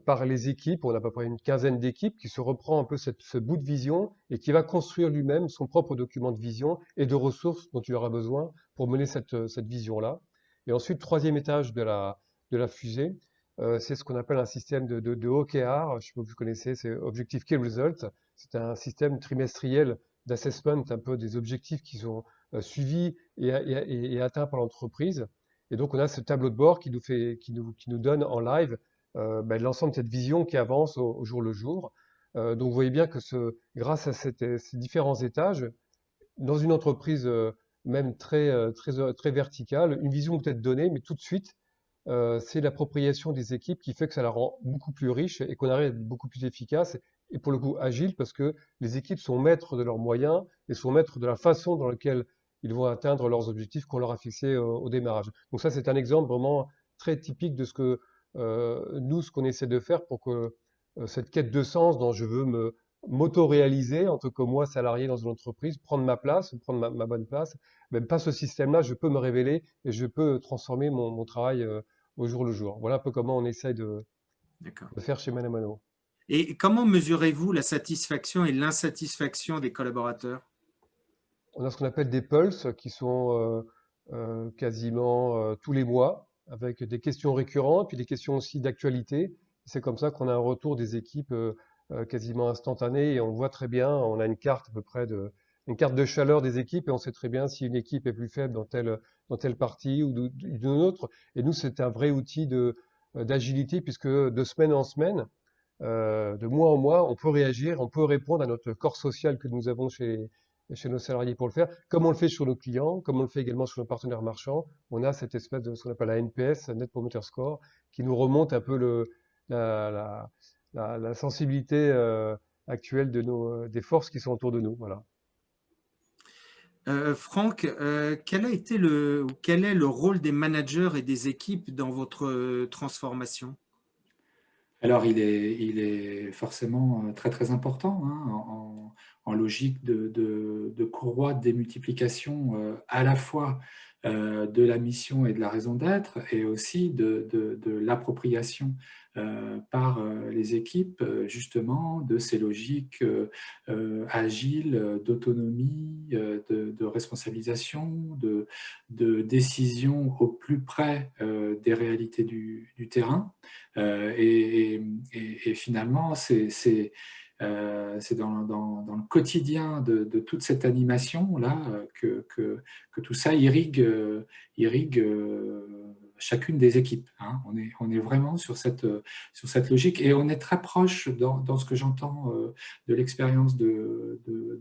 par les équipes. On a à peu près une quinzaine d'équipes qui se reprend un peu ce bout de vision et qui va construire lui-même son propre document de vision et de ressources dont il aura besoin pour mener cette vision-là. Et ensuite, troisième étage de la fusée, c'est ce qu'on appelle un système de OKR. Je ne sais pas si vous connaissez, c'est Objective Key Result. C'est un système trimestriel d'assessment un peu des objectifs qui sont suivis et atteints par l'entreprise. Et donc, on a ce tableau de bord qui nous donne en live l'ensemble de cette vision qui avance au jour le jour. Donc, vous voyez bien que grâce à ces différents étages, dans une entreprise même très verticale, une vision peut être donnée, mais tout de suite, c'est l'appropriation des équipes qui fait que ça la rend beaucoup plus riche et qu'on arrive à être beaucoup plus efficace et pour le coup agile parce que les équipes sont maîtres de leurs moyens et sont maîtres de la façon dans laquelle ils vont atteindre leurs objectifs qu'on leur a fixés au démarrage. Donc ça, c'est un exemple vraiment très typique de ce que nous, ce qu'on essaie de faire pour que cette quête de sens dont je veux m'auto-réaliser en tant que moi, salarié dans une entreprise, prendre ma place, prendre ma bonne place, même pas ce système-là, je peux me révéler et je peux transformer mon travail au jour le jour. Voilà un peu comment on essaye de D'accord. faire chez Mano Mano. Et comment mesurez-vous la satisfaction et l'insatisfaction des collaborateurs? On a ce qu'on appelle des pulses qui sont quasiment tous les mois avec des questions récurrentes, puis des questions aussi d'actualité. C'est comme ça qu'on a un retour des équipes quasiment instantané et on voit très bien, on a une carte à peu près une carte de chaleur des équipes et on sait très bien si une équipe est plus faible dans telle partie ou d'une autre. Et nous, c'est un vrai outil d'agilité puisque de semaine en semaine, de mois en mois, on peut réagir, on peut répondre à notre corps social que nous avons chez nos salariés pour le faire, comme on le fait sur nos clients, comme on le fait également sur nos partenaires marchands. On a cette espèce de ce qu'on appelle la NPS, Net Promoter Score, qui nous remonte un peu la sensibilité actuelle des forces qui sont autour de nous. Voilà. Franck, quel est le rôle des managers et des équipes dans votre transformation? Alors, il est forcément très très important hein, en logique de courroie de démultiplication à la fois de la mission et de la raison d'être et aussi de l'appropriation par les équipes justement de ces logiques agiles d'autonomie, de responsabilisation, de décision au plus près des réalités du terrain. Et finalement, c'est dans le quotidien de toute cette animation-là que tout ça irrigue chacune des équipes. Hein. On est vraiment sur cette logique et on est très proche dans ce que j'entends de l'expérience de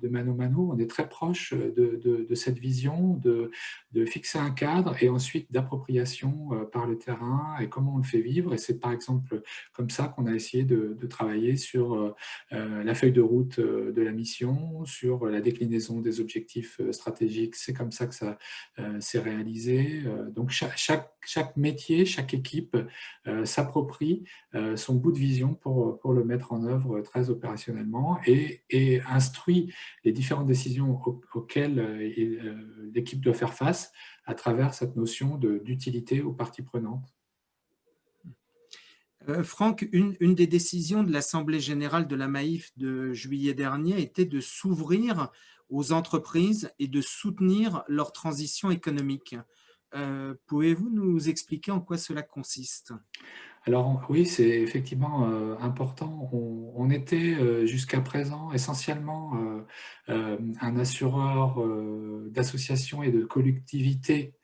Mano Mano, on est très proche de cette vision de fixer un cadre et ensuite d'appropriation par le terrain et comment on le fait vivre. Et c'est par exemple comme ça qu'on a essayé de travailler sur la feuille de route de la mission, sur la déclinaison des objectifs stratégiques. C'est comme ça que ça s'est réalisé. Donc chaque métier, chaque équipe s'approprie son bout de vision pour le mettre en œuvre très opérationnellement et instruit les différentes décisions auxquelles l'équipe doit faire face à travers cette notion d'utilité aux parties prenantes. Franck, une des décisions de l'Assemblée générale de la Maïf de juillet dernier était de s'ouvrir aux entreprises et de soutenir leur transition économique. Pouvez-vous nous expliquer en quoi cela consiste? Alors oui, c'est effectivement important. On était jusqu'à présent essentiellement un assureur d'associations et de collectivités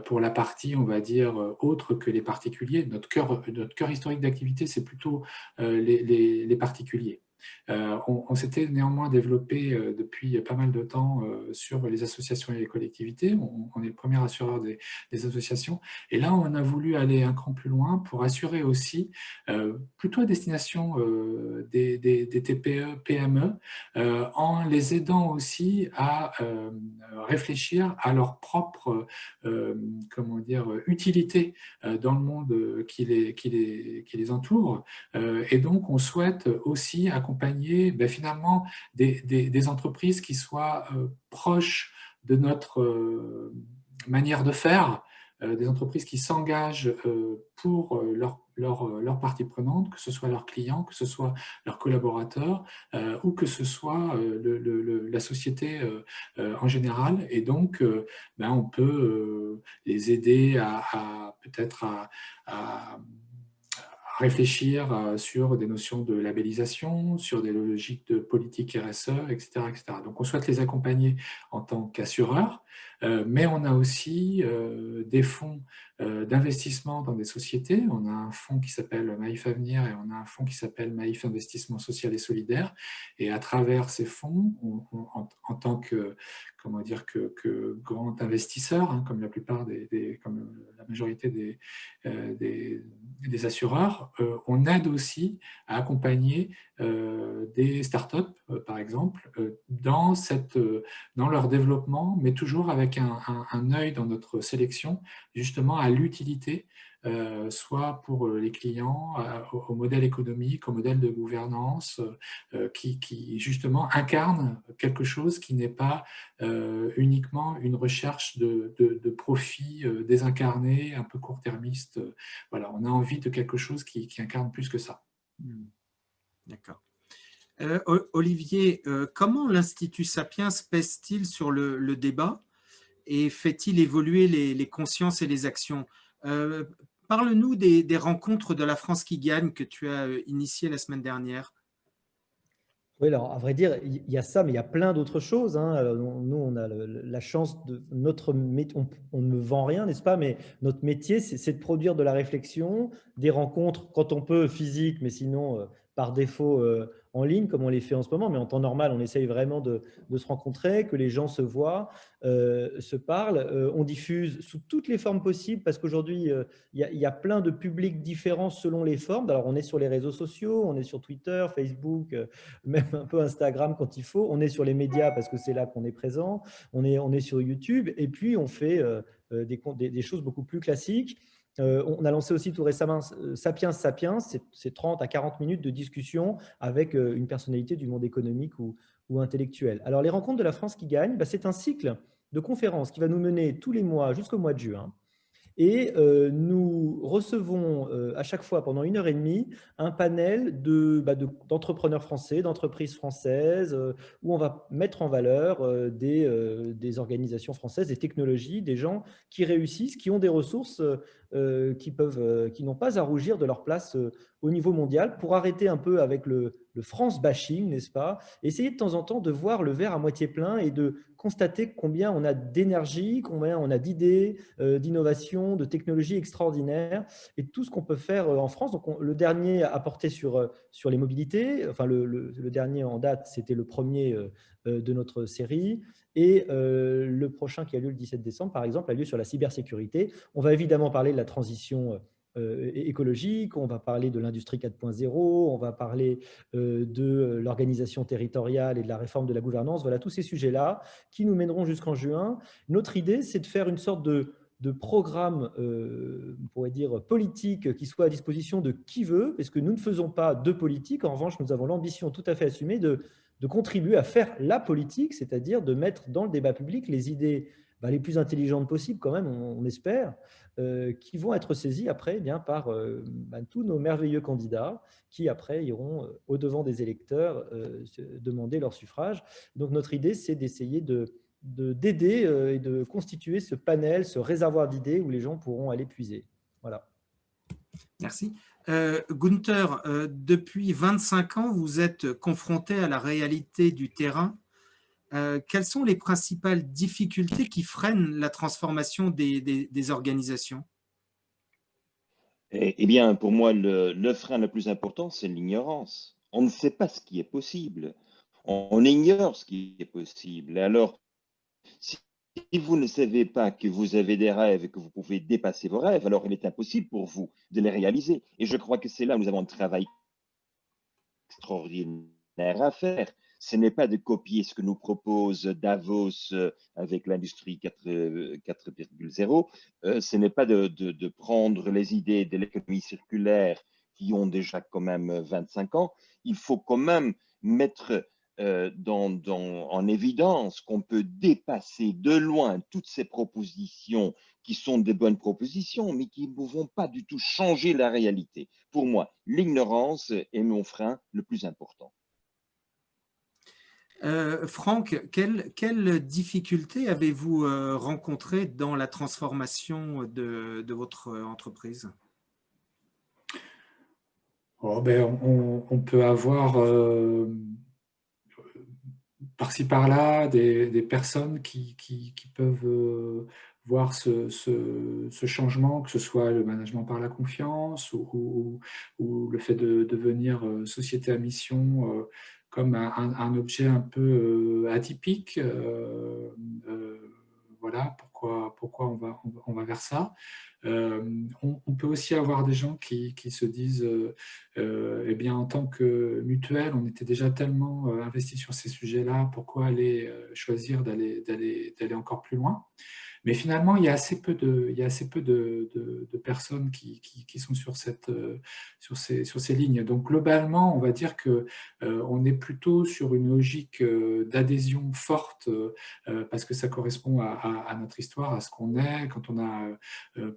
pour la partie, on va dire, autre que les particuliers. Notre cœur historique d'activité, c'est plutôt les particuliers. On s'était néanmoins développé depuis pas mal de temps sur les associations et les collectivités. On est le premier assureur des associations. Et là, on a voulu aller un cran plus loin pour assurer aussi, plutôt à destination des TPE, PME, en les aidant aussi à réfléchir à leur propre comment dire, utilité dans le monde qui les entoure. Et donc, on souhaite aussi accompagner finalement des entreprises qui soient proches de notre manière de faire, des entreprises qui s'engagent pour leurs parties prenantes, que ce soit leurs clients, que ce soit leurs collaborateurs ou que ce soit la société en général. Et donc, on peut les aider à peut-être à réfléchir sur des notions de labellisation, sur des logiques de politique RSE, etc., etc. Donc, on souhaite les accompagner en tant qu'assureurs, mais on a aussi des fonds d'investissement dans des sociétés. On a un fonds qui s'appelle Maïf Avenir et on a un fonds qui s'appelle Maïf Investissement Social et Solidaire. Et à travers ces fonds, en tant que, comment dire, que grand investisseur, hein, comme la plupart comme la majorité des assureurs, on aide aussi à accompagner des startups, par exemple, dans leur développement, mais toujours avec avec un œil dans notre sélection justement à l'utilité, soit pour les clients, au modèle économique, au modèle de gouvernance, qui justement incarne quelque chose qui n'est pas uniquement une recherche de profit désincarné, un peu court-termiste. Voilà, on a envie de quelque chose qui incarne plus que ça. D'accord. Olivier, comment l'Institut Sapiens pèse-t-il sur le débat et fait-il évoluer les consciences et les actions? Parle-nous des rencontres de la France qui gagne que tu as initiées la semaine dernière. Oui, alors à vrai dire, il y a ça, mais il y a plein d'autres choses, hein. Alors, nous, on a la chance de notre métier, on ne vend rien, n'est-ce pas? Mais notre métier, c'est de produire de la réflexion, des rencontres quand on peut physiques, mais sinon par défaut en ligne, comme on les fait en ce moment. Mais en temps normal, on essaye vraiment de se rencontrer, que les gens se voient, se parlent. On diffuse sous toutes les formes possibles parce qu'aujourd'hui, il y a plein de publics différents selon les formes. Alors, on est sur les réseaux sociaux, on est sur Twitter, Facebook, même un peu Instagram quand il faut. On est sur les médias parce que c'est là qu'on est présent. On est sur YouTube et puis on fait des choses beaucoup plus classiques. On a lancé aussi tout récemment Sapiens Sapiens, c'est 30 à 40 minutes de discussion avec une personnalité du monde économique ou intellectuel. Alors les rencontres de la France qui gagne, c'est un cycle de conférences qui va nous mener tous les mois jusqu'au mois de juin. Et nous recevons à chaque fois, pendant 1h30, un panel d'entrepreneurs français, d'entreprises françaises, où on va mettre en valeur des organisations françaises, des technologies, des gens qui réussissent, qui ont des ressources qui n'ont pas à rougir de leur place au niveau mondial, pour arrêter un peu avec le France bashing, n'est-ce pas? Essayer de temps en temps de voir le verre à moitié plein et de constater combien on a d'énergie, combien on a d'idées, d'innovations, de technologies extraordinaires et tout ce qu'on peut faire en France. Donc, le dernier a porté sur les mobilités. Enfin, le dernier en date, c'était le premier de notre série. Et le prochain qui a lieu le 17 décembre, par exemple, a lieu sur la cybersécurité. On va évidemment parler de la transition écologique, on va parler de l'industrie 4.0, on va parler de l'organisation territoriale et de la réforme de la gouvernance. Voilà, tous ces sujets-là qui nous mèneront jusqu'en juin. Notre idée, c'est de faire une sorte de programme, on pourrait dire, politique qui soit à disposition de qui veut, parce que nous ne faisons pas de politique. En revanche, nous avons l'ambition tout à fait assumée de contribuer à faire la politique, c'est-à-dire de mettre dans le débat public les idées les plus intelligentes possibles, quand même, on espère, qui vont être saisies après par tous nos merveilleux candidats qui, après, iront au-devant des électeurs demander leur suffrage. Donc, notre idée, c'est d'essayer d'aider et de constituer ce panel, ce réservoir d'idées où les gens pourront aller puiser. Voilà. Merci. Gunther, depuis 25 ans, vous êtes confronté à la réalité du terrain. Quelles sont les principales difficultés qui freinent la transformation des organisations? Eh bien, pour moi, le frein le plus important, c'est l'ignorance. On ne sait pas ce qui est possible. On ignore ce qui est possible. Et alors, si vous ne savez pas que vous avez des rêves et que vous pouvez dépasser vos rêves, alors il est impossible pour vous de les réaliser. Et je crois que c'est là où nous avons un travail extraordinaire à faire. Ce n'est pas de copier ce que nous propose Davos avec l'industrie 4.0. Ce n'est pas de prendre les idées de l'économie circulaire qui ont déjà quand même 25 ans. Il faut quand même mettre en évidence qu'on peut dépasser de loin toutes ces propositions qui sont des bonnes propositions, mais qui ne vont pas du tout changer la réalité. Pour moi, l'ignorance est mon frein le plus important. Franck, quelles difficultés avez-vous rencontrées dans la transformation de votre entreprise? On peut avoir par-ci par-là des personnes qui peuvent voir ce changement, que ce soit le management par la confiance ou le fait de devenir société à mission comme un objet un peu atypique. Voilà pourquoi on va vers ça. On peut aussi avoir des gens qui se disent eh bien, en tant que mutuelle, on était déjà tellement investi sur ces sujets-là, pourquoi aller choisir d'aller encore plus loin? Mais finalement, il y a assez peu de personnes qui sont sur sur ces lignes. Donc globalement, on va dire que on est plutôt sur une logique d'adhésion forte parce que ça correspond à notre histoire, à ce qu'on est. Quand on a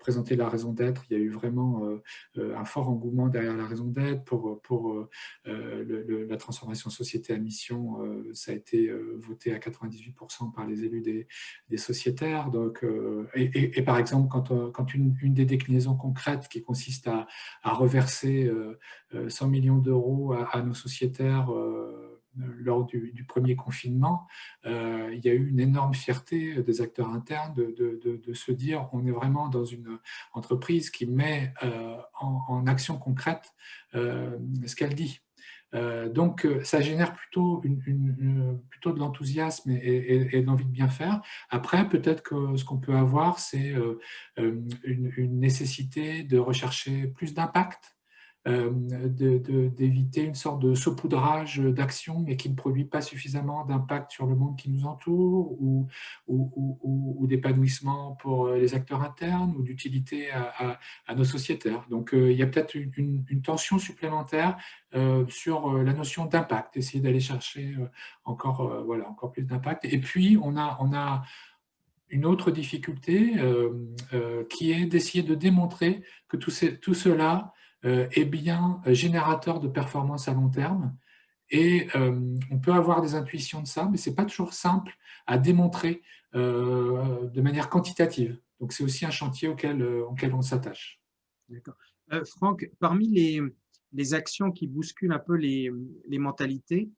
présenté la raison d'être, il y a eu vraiment un fort engouement derrière la raison d'être pour la transformation société à mission. Ça a été voté à 98% par les élus des sociétaires. Donc, et par exemple, quand une des déclinaisons concrètes qui consiste à reverser 100 millions d'euros à nos sociétaires lors du premier confinement, il y a eu une énorme fierté des acteurs internes de se dire on est vraiment dans une entreprise qui met en action concrète ce qu'elle dit. Donc, ça génère plutôt, plutôt de l'enthousiasme et de l'envie de bien faire. Après, peut-être que ce qu'on peut avoir, c'est une nécessité de rechercher plus d'impact, d'éviter une sorte de saupoudrage d'actions, mais qui ne produit pas suffisamment d'impact sur le monde qui nous entoure, ou d'épanouissement pour les acteurs internes, ou d'utilité à nos sociétaires. Donc, il y a peut-être une tension supplémentaire sur la notion d'impact, essayer d'aller chercher encore, voilà, encore plus d'impact. Et puis, on a une autre difficulté qui est d'essayer de démontrer que tout cela est bien générateur de performance à long terme. Et on peut avoir des intuitions de ça, mais ce n'est pas toujours simple à démontrer de manière quantitative. Donc, c'est aussi un chantier auquel on s'attache. D'accord. Franck, parmi les actions qui bousculent un peu les mentalités,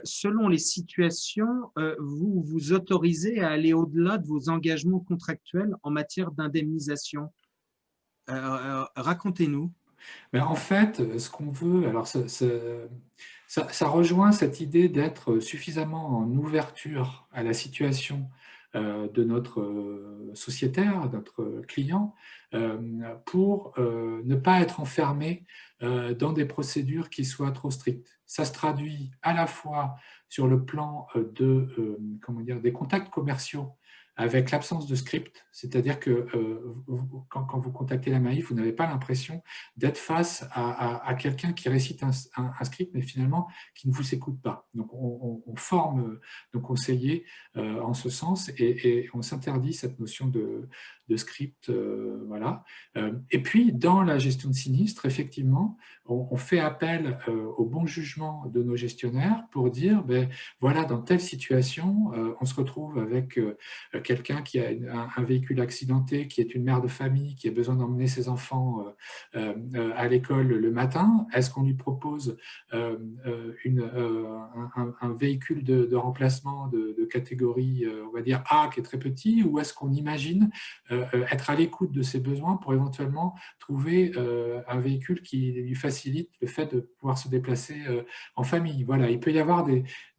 selon les situations, vous vous autorisez à aller au-delà de vos engagements contractuels en matière d'indemnisation. Racontez-nous. Mais en fait, ce qu'on veut, alors ça rejoint cette idée d'être suffisamment en ouverture à la situation de notre sociétaire, notre client, pour ne pas être enfermé dans des procédures qui soient trop strictes. Ça se traduit à la fois sur le plan comment dire, des contacts commerciaux avec l'absence de script, c'est-à-dire que quand vous contactez la Maïf, vous n'avez pas l'impression d'être face à quelqu'un qui récite un script, mais finalement qui ne vous écoute pas. Donc on forme nos conseillers en ce sens et on s'interdit cette notion de script. Voilà. Et puis, dans la gestion de sinistre, effectivement, on fait appel au bon jugement de nos gestionnaires pour dire, ben, voilà, dans telle situation, on se retrouve avec quelqu'un qui a un véhicule accidenté, qui est une mère de famille, qui a besoin d'emmener ses enfants à l'école le matin. Est-ce qu'on lui propose un véhicule de remplacement de catégorie, on va dire A, qui est très petit, ou est-ce qu'on imagine être à l'écoute de ses besoins pour éventuellement trouver un véhicule qui lui facilite le fait de pouvoir se déplacer en famille. Voilà, il peut y avoir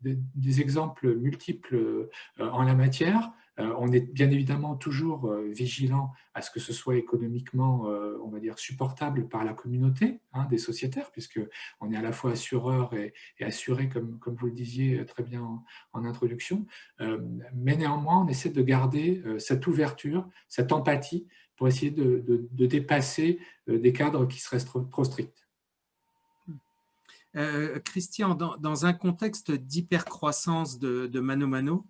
des exemples multiples en la matière. On est bien évidemment toujours vigilant à ce que ce soit économiquement, on va dire, supportable par la communauté des sociétaires, puisqu'on est à la fois assureur et assuré, comme vous le disiez très bien en introduction. Mais néanmoins, on essaie de garder cette ouverture, cette empathie pour essayer de dépasser des cadres qui seraient trop stricts. Christian, dans un contexte d'hypercroissance de Mano Mano,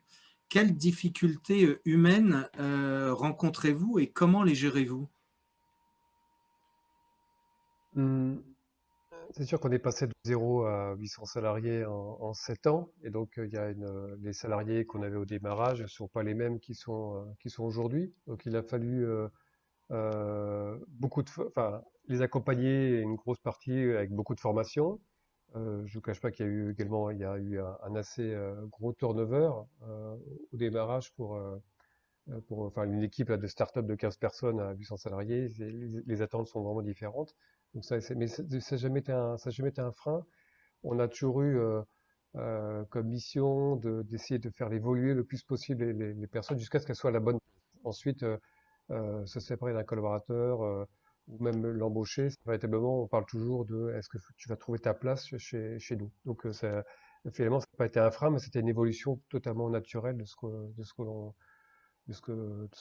quelles difficultés humaines rencontrez-vous et comment les gérez-vous? C'est sûr qu'on est passé de 0 à 800 salariés en 7 ans. Et donc, il y a les salariés qu'on avait au démarrage ne sont pas les mêmes qui sont aujourd'hui. Donc, il a fallu les accompagner, une grosse partie avec beaucoup de formation. Je ne vous cache pas qu'il y a eu également un assez gros turnover au démarrage pour une équipe là, de start-up de 15 personnes à 800 salariés. Les attentes sont vraiment différentes. Donc mais ça n'a jamais été un frein. On a toujours eu comme mission d'essayer de faire évoluer le plus possible les personnes jusqu'à ce qu'elles soient à la bonne place. Ensuite, se séparer d'un collaborateur ou même l'embaucher. Véritablement, on parle toujours de est-ce que tu vas trouver ta place chez nous. Donc, finalement, ça n'a pas été un frein, mais c'était une évolution totalement naturelle de ce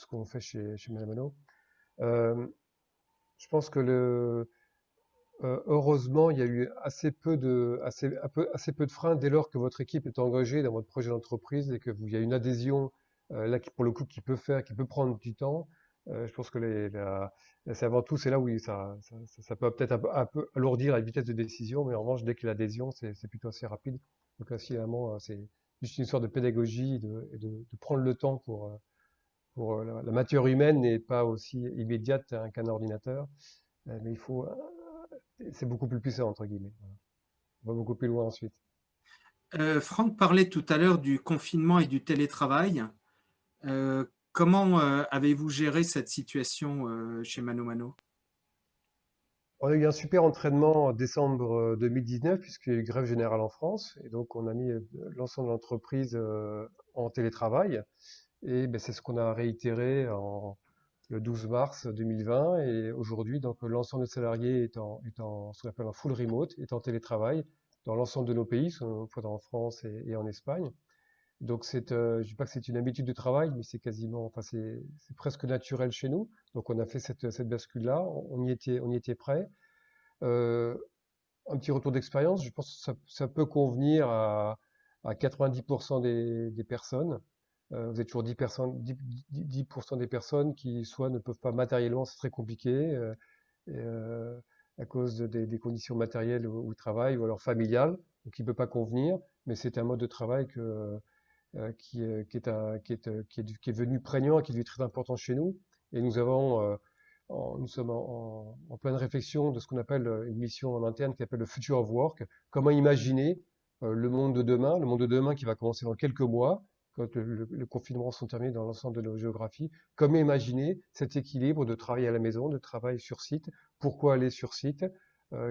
qu'on fait chez Malamano. Je pense que heureusement, il y a eu assez peu de freins dès lors que votre équipe est engagée dans votre projet d'entreprise et que il y a une adhésion là pour le coup qui peut prendre du temps. Je pense que c'est avant tout, c'est là où ça peut peut-être un peu alourdir la vitesse de décision, mais en revanche, dès que l'adhésion, c'est plutôt assez rapide. Donc, finalement, c'est juste une histoire de pédagogie et de prendre le temps pour la matière humaine n'est pas aussi immédiate qu'un ordinateur, mais c'est beaucoup plus puissant, entre guillemets. Voilà. On va beaucoup plus loin ensuite. Franck parlait tout à l'heure du confinement et du télétravail. Comment avez-vous géré cette situation chez ManoMano? On a eu un super entraînement en décembre 2019, puisqu'il y a eu grève générale en France. Et donc, on a mis l'ensemble de l'entreprise en télétravail. Et ben, c'est ce qu'on a réitéré le 12 mars 2020. Et aujourd'hui, donc, l'ensemble des salariés est en ce qu'on appelle en full remote, est en télétravail dans l'ensemble de nos pays, soit en France et en Espagne. Donc, je dis pas que c'est une habitude de travail, mais c'est presque naturel chez nous. Donc, on a fait cette bascule-là. On y était prêt. Un petit retour d'expérience, je pense que ça peut convenir à 90% des personnes. Vous êtes toujours 10% des personnes qui soit ne peuvent pas matériellement, c'est très compliqué, à cause des conditions matérielles où ils travaillent ou alors familiales, donc il ne peut pas convenir, mais c'est un mode de travail qui est devenu prégnant et qui est devenu très important chez nous. Et nous sommes en pleine réflexion de ce qu'on appelle une mission en interne qui s'appelle le Future of Work. Comment imaginer le monde de demain qui va commencer dans quelques mois, quand le confinement sera terminé dans l'ensemble de nos géographies. Comment imaginer cet équilibre de travail à la maison, de travail sur site? Pourquoi aller sur site?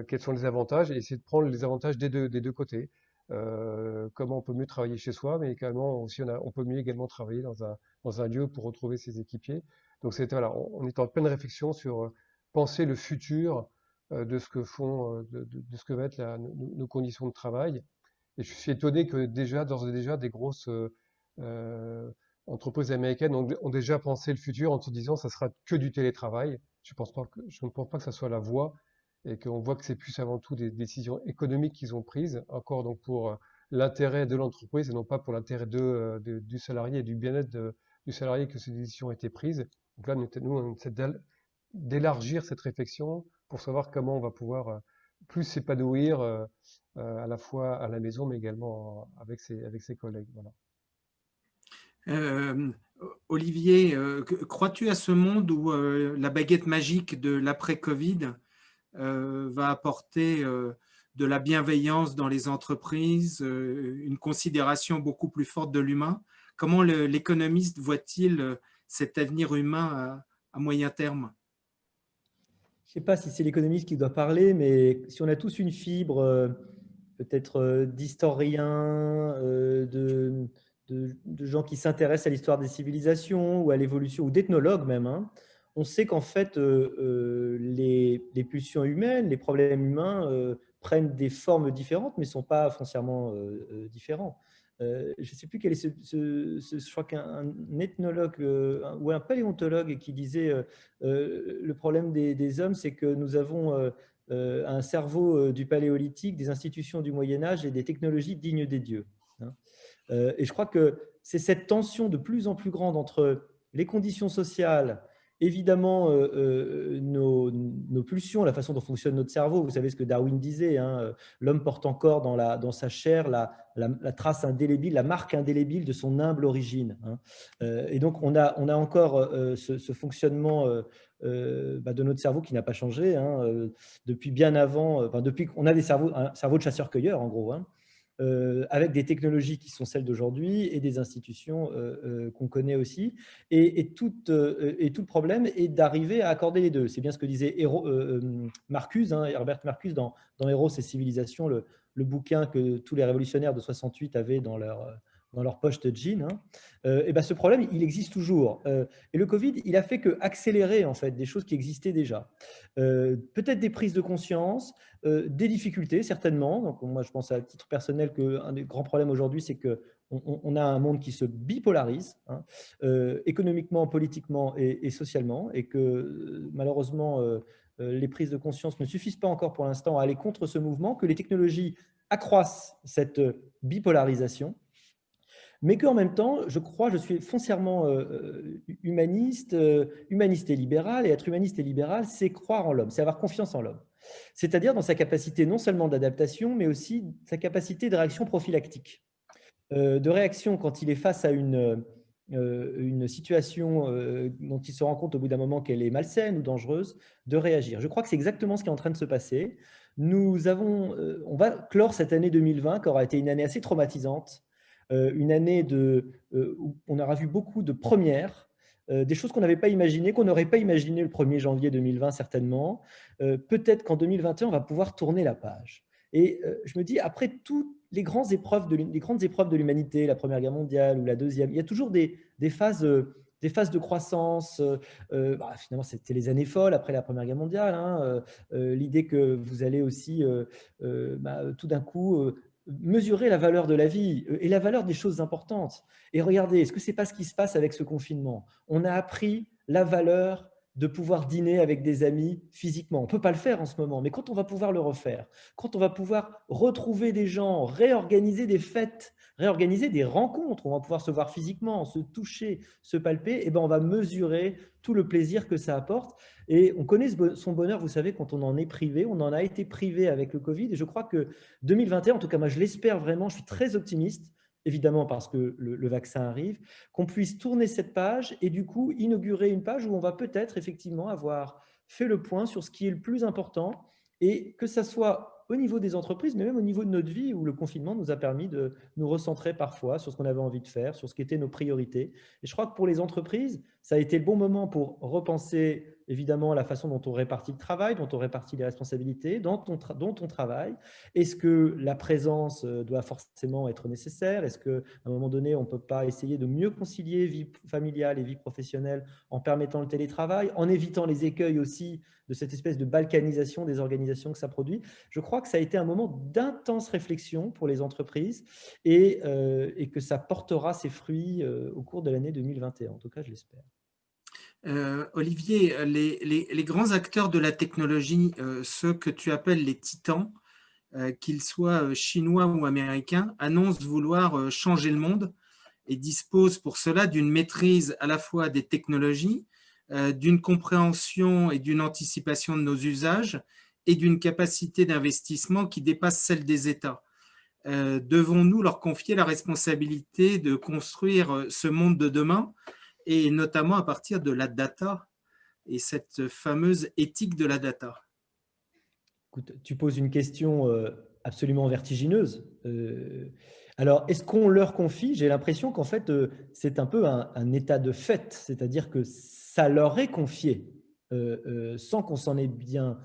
Quels sont les avantages? Et essayer de prendre les avantages des deux côtés. Comment on peut mieux travailler chez soi, mais également aussi on peut mieux également travailler dans un lieu pour retrouver ses équipiers. Donc voilà, on est en pleine réflexion sur penser le futur de ce que de ce que va être nos conditions de travail. Et je suis étonné que d'ores et déjà, des grosses entreprises américaines ont déjà pensé le futur en se disant ça sera que du télétravail. Je ne pense pas que ça soit la voie et qu'on voit que c'est plus avant tout des décisions économiques qu'ils ont prises, encore donc pour l'intérêt de l'entreprise et non pas pour l'intérêt du salarié et du bien-être du salarié que ces décisions ont été prises. Donc là, nous on essaie d'élargir cette réflexion pour savoir comment on va pouvoir plus s'épanouir à la fois à la maison, mais également avec ses collègues. Voilà. Olivier, crois-tu à ce monde où la baguette magique de l'après-Covid va apporter de la bienveillance dans les entreprises, une considération beaucoup plus forte de l'humain? Comment l'économiste voit-il cet avenir humain à moyen terme? Je ne sais pas si c'est l'économiste qui doit parler, mais si on a tous une fibre, peut-être d'historiens, de gens qui s'intéressent à l'histoire des civilisations ou à l'évolution, ou d'ethnologues même, hein, on sait qu'en fait, les pulsions humaines, les problèmes humains prennent des formes différentes, mais ne sont pas foncièrement différents. Je ne sais plus quel est je crois qu'un ethnologue ou un paléontologue qui disait le problème des hommes, c'est que nous avons un cerveau du paléolithique, des institutions du Moyen-Âge et des technologies dignes des dieux. Hein. Et je crois que c'est cette tension de plus en plus grande entre les conditions sociales, évidemment nos pulsions, la façon dont fonctionne notre cerveau. Vous savez ce que Darwin disait, hein, l'homme porte encore dans sa chair la trace indélébile, la marque indélébile de son humble origine. Hein. Et donc on a encore ce fonctionnement de notre cerveau qui n'a pas changé hein, depuis bien avant, depuis qu'on a un cerveau de chasseur-cueilleur en gros. Hein. Avec des technologies qui sont celles d'aujourd'hui et des institutions qu'on connaît aussi. Et tout le problème est d'arriver à accorder les deux. C'est bien ce que disait Marcuse, hein, Herbert Marcuse dans Héros et Civilisations, le bouquin que tous les révolutionnaires de 68 avaient dans dans leur poche de jean, hein, et ben ce problème, il existe toujours. Et le Covid, il a fait qu'accélérer en fait des choses qui existaient déjà. Peut-être des prises de conscience, des difficultés certainement. Donc moi, je pense à titre personnel qu'un des grands problèmes aujourd'hui, c'est que on a un monde qui se bipolarise, hein, économiquement, politiquement et socialement, et que malheureusement, les prises de conscience ne suffisent pas encore pour l'instant à aller contre ce mouvement, que les technologies accroissent cette bipolarisation, mais qu'en même temps, je suis foncièrement humaniste, humaniste et libéral, et être humaniste et libéral, c'est croire en l'homme, c'est avoir confiance en l'homme. C'est-à-dire dans sa capacité non seulement d'adaptation, mais aussi sa capacité de réaction prophylactique, de réaction quand il est face à une situation dont il se rend compte au bout d'un moment qu'elle est malsaine ou dangereuse, de réagir. Je crois que c'est exactement ce qui est en train de se passer. On va clore cette année 2020, qui aura été une année assez traumatisante, une année où on aura vu beaucoup de premières, des choses qu'on n'avait pas imaginées, qu'on n'aurait pas imaginé le 1er janvier 2020 certainement. Peut-être qu'en 2021, on va pouvoir tourner la page. Et je me dis, après toutes les grandes épreuves de l'humanité, la Première Guerre mondiale ou la Deuxième, il y a toujours des phases de croissance. Finalement, c'était les années folles après la Première Guerre mondiale, hein, l'idée que vous allez aussi tout d'un coup mesurer la valeur de la vie et la valeur des choses importantes. Et regardez, est-ce que ce n'est pas ce qui se passe avec ce confinement? On a appris la valeur de pouvoir dîner avec des amis physiquement. On ne peut pas le faire en ce moment, mais quand on va pouvoir le refaire, quand on va pouvoir retrouver des gens, réorganiser des fêtes, réorganiser des rencontres, on va pouvoir se voir physiquement, se toucher, se palper, et ben on va mesurer tout le plaisir que ça apporte. Et on connaît son bonheur, vous savez, quand on en est privé. On en a été privé avec le Covid. Et je crois que 2021, en tout cas moi je l'espère vraiment, je suis très optimiste, évidemment parce que le vaccin arrive, qu'on puisse tourner cette page et du coup inaugurer une page où on va peut-être effectivement avoir fait le point sur ce qui est le plus important, et que ça soit au niveau des entreprises, mais même au niveau de notre vie, où le confinement nous a permis de nous recentrer parfois sur ce qu'on avait envie de faire, sur ce qui étaient nos priorités. Et je crois que pour les entreprises, ça a été le bon moment pour repenser évidemment la façon dont on répartit le travail, dont on répartit les responsabilités, dont on travaille. Est-ce que la présence doit forcément être nécessaire? Est-ce qu'à un moment donné, on ne peut pas essayer de mieux concilier vie familiale et vie professionnelle en permettant le télétravail, en évitant les écueils aussi de cette espèce de balkanisation des organisations que ça produit? Je crois que ça a été un moment d'intense réflexion pour les entreprises, et que ça portera ses fruits au cours de l'année 2021. En tout cas, je l'espère. Olivier, les grands acteurs de la technologie, ceux que tu appelles les titans, qu'ils soient chinois ou américains, annoncent vouloir changer le monde et disposent pour cela d'une maîtrise à la fois des technologies, d'une compréhension et d'une anticipation de nos usages, et d'une capacité d'investissement qui dépasse celle des États. Devons-nous leur confier la responsabilité de construire ce monde de demain, et notamment à partir de la data et cette fameuse éthique de la data? Écoute, tu poses une question absolument vertigineuse. Alors, est-ce qu'on leur confie? J'ai l'impression qu'en fait, c'est un peu un état de fait, c'est-à-dire que ça leur est confié sans qu'on s'en ait bien,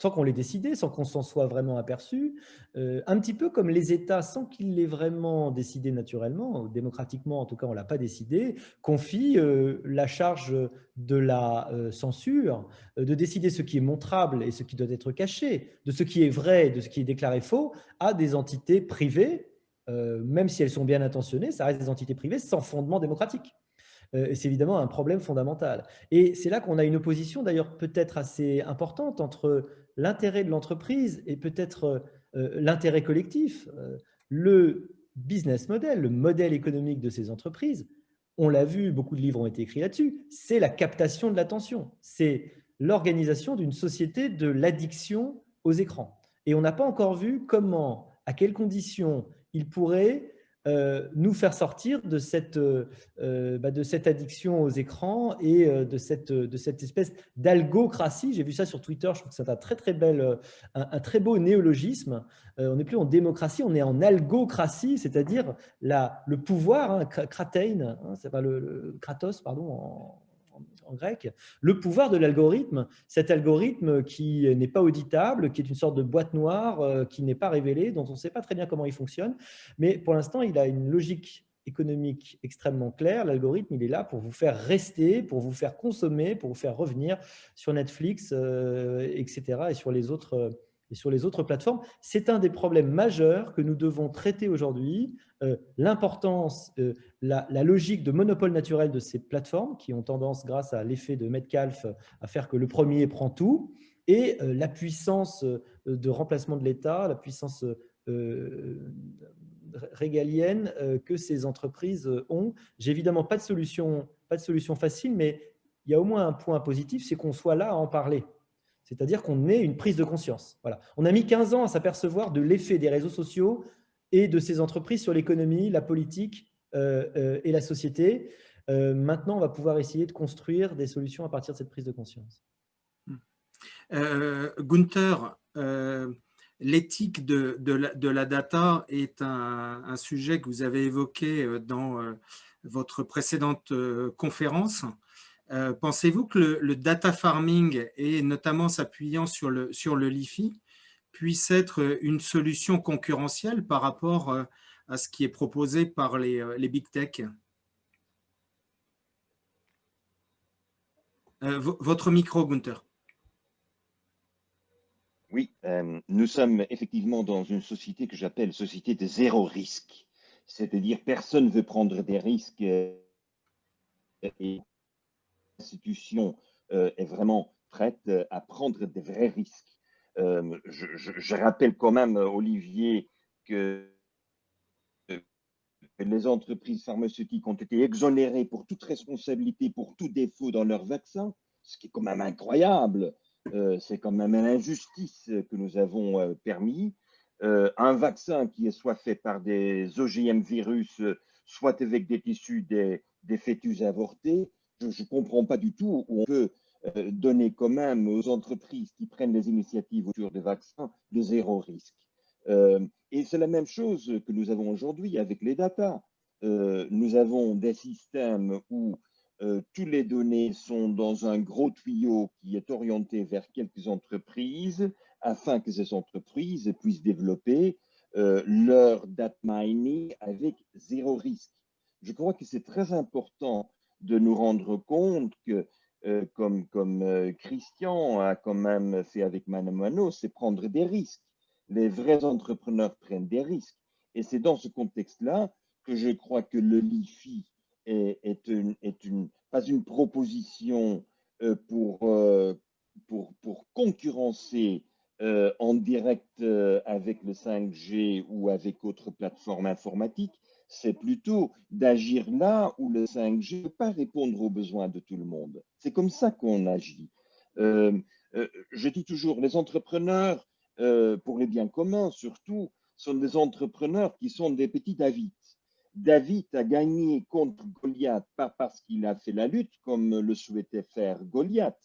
sans qu'on l'ait décidé, sans qu'on s'en soit vraiment aperçu, un petit peu comme les États, sans qu'ils l'aient vraiment décidé naturellement, démocratiquement en tout cas on ne l'a pas décidé, confient la charge de la censure, de décider ce qui est montrable et ce qui doit être caché, de ce qui est vrai et de ce qui est déclaré faux, à des entités privées, même si elles sont bien intentionnées, ça reste des entités privées sans fondement démocratique. Et c'est évidemment un problème fondamental. Et c'est là qu'on a une opposition d'ailleurs peut-être assez importante entre l'intérêt de l'entreprise et peut-être l'intérêt collectif. Le business model, le modèle économique de ces entreprises, on l'a vu, beaucoup de livres ont été écrits là-dessus, c'est la captation de l'attention, c'est l'organisation d'une société de l'addiction aux écrans. Et on n'a pas encore vu comment, à quelles conditions il pourrait nous faire sortir de cette addiction aux écrans et de cette espèce d'algocratie. J'ai vu ça sur Twitter, je trouve que c'est un très beau néologisme. On n'est plus en démocratie, on est en algocratie, c'est-à-dire le pouvoir, kratein, c'est pas le Kratos, pardon, en grec, le pouvoir de l'algorithme, cet algorithme qui n'est pas auditable, qui est une sorte de boîte noire, qui n'est pas révélée, dont on ne sait pas très bien comment il fonctionne, mais pour l'instant, il a une logique économique extrêmement claire. L'algorithme, il est là pour vous faire rester, pour vous faire consommer, pour vous faire revenir sur Netflix, etc., et sur les autres plateformes. C'est un des problèmes majeurs que nous devons traiter aujourd'hui. L'importance, la logique de monopole naturel de ces plateformes qui ont tendance, grâce à l'effet de Metcalfe, à faire que le premier prend tout, et la puissance de remplacement de l'État, la puissance régalienne que ces entreprises ont. J'ai évidemment pas de solution facile, mais il y a au moins un point positif, c'est qu'on soit là à en parler. C'est-à-dire qu'on ait une prise de conscience. Voilà. On a mis 15 ans à s'apercevoir de l'effet des réseaux sociaux et de ces entreprises sur l'économie, la politique et la société. Maintenant, on va pouvoir essayer de construire des solutions à partir de cette prise de conscience. Gunther, l'éthique de la data est un sujet que vous avez évoqué dans votre précédente conférence. Pensez-vous que le data farming, et notamment s'appuyant sur le LiFi, puisse être une solution concurrentielle par rapport à ce qui est proposé par les big tech? Votre micro, Gunther. Oui, nous sommes effectivement dans une société que j'appelle société de zéro risque. C'est-à-dire personne ne veut prendre des risques et l'institution est vraiment prête à prendre des vrais risques. Je rappelle quand même, Olivier, que les entreprises pharmaceutiques ont été exonérées pour toute responsabilité, pour tout défaut dans leurs vaccins, ce qui est quand même incroyable. C'est quand même une injustice que nous avons permis. Un vaccin qui est soit fait par des OGM virus, soit avec des tissus des fœtus avortés, je ne comprends pas du tout où on peut donner quand même aux entreprises qui prennent les initiatives autour des vaccins de zéro risque. Et c'est la même chose que nous avons aujourd'hui avec les data. Nous avons des systèmes où toutes les données sont dans un gros tuyau qui est orienté vers quelques entreprises afin que ces entreprises puissent développer leur data mining avec zéro risque. Je crois que c'est très important de nous rendre compte que, comme Christian a quand même fait avec Mano, c'est prendre des risques. Les vrais entrepreneurs prennent des risques. Et c'est dans ce contexte-là que je crois que le LiFi pas une proposition pour concurrencer en direct avec le 5G ou avec d'autres plateformes informatiques, c'est plutôt d'agir là où le 5G ne peut pas répondre aux besoins de tout le monde. C'est comme ça qu'on agit. Je dis toujours, les entrepreneurs, pour les biens communs surtout, sont des entrepreneurs qui sont des petits David. David a gagné contre Goliath, pas parce qu'il a fait la lutte comme le souhaitait faire Goliath.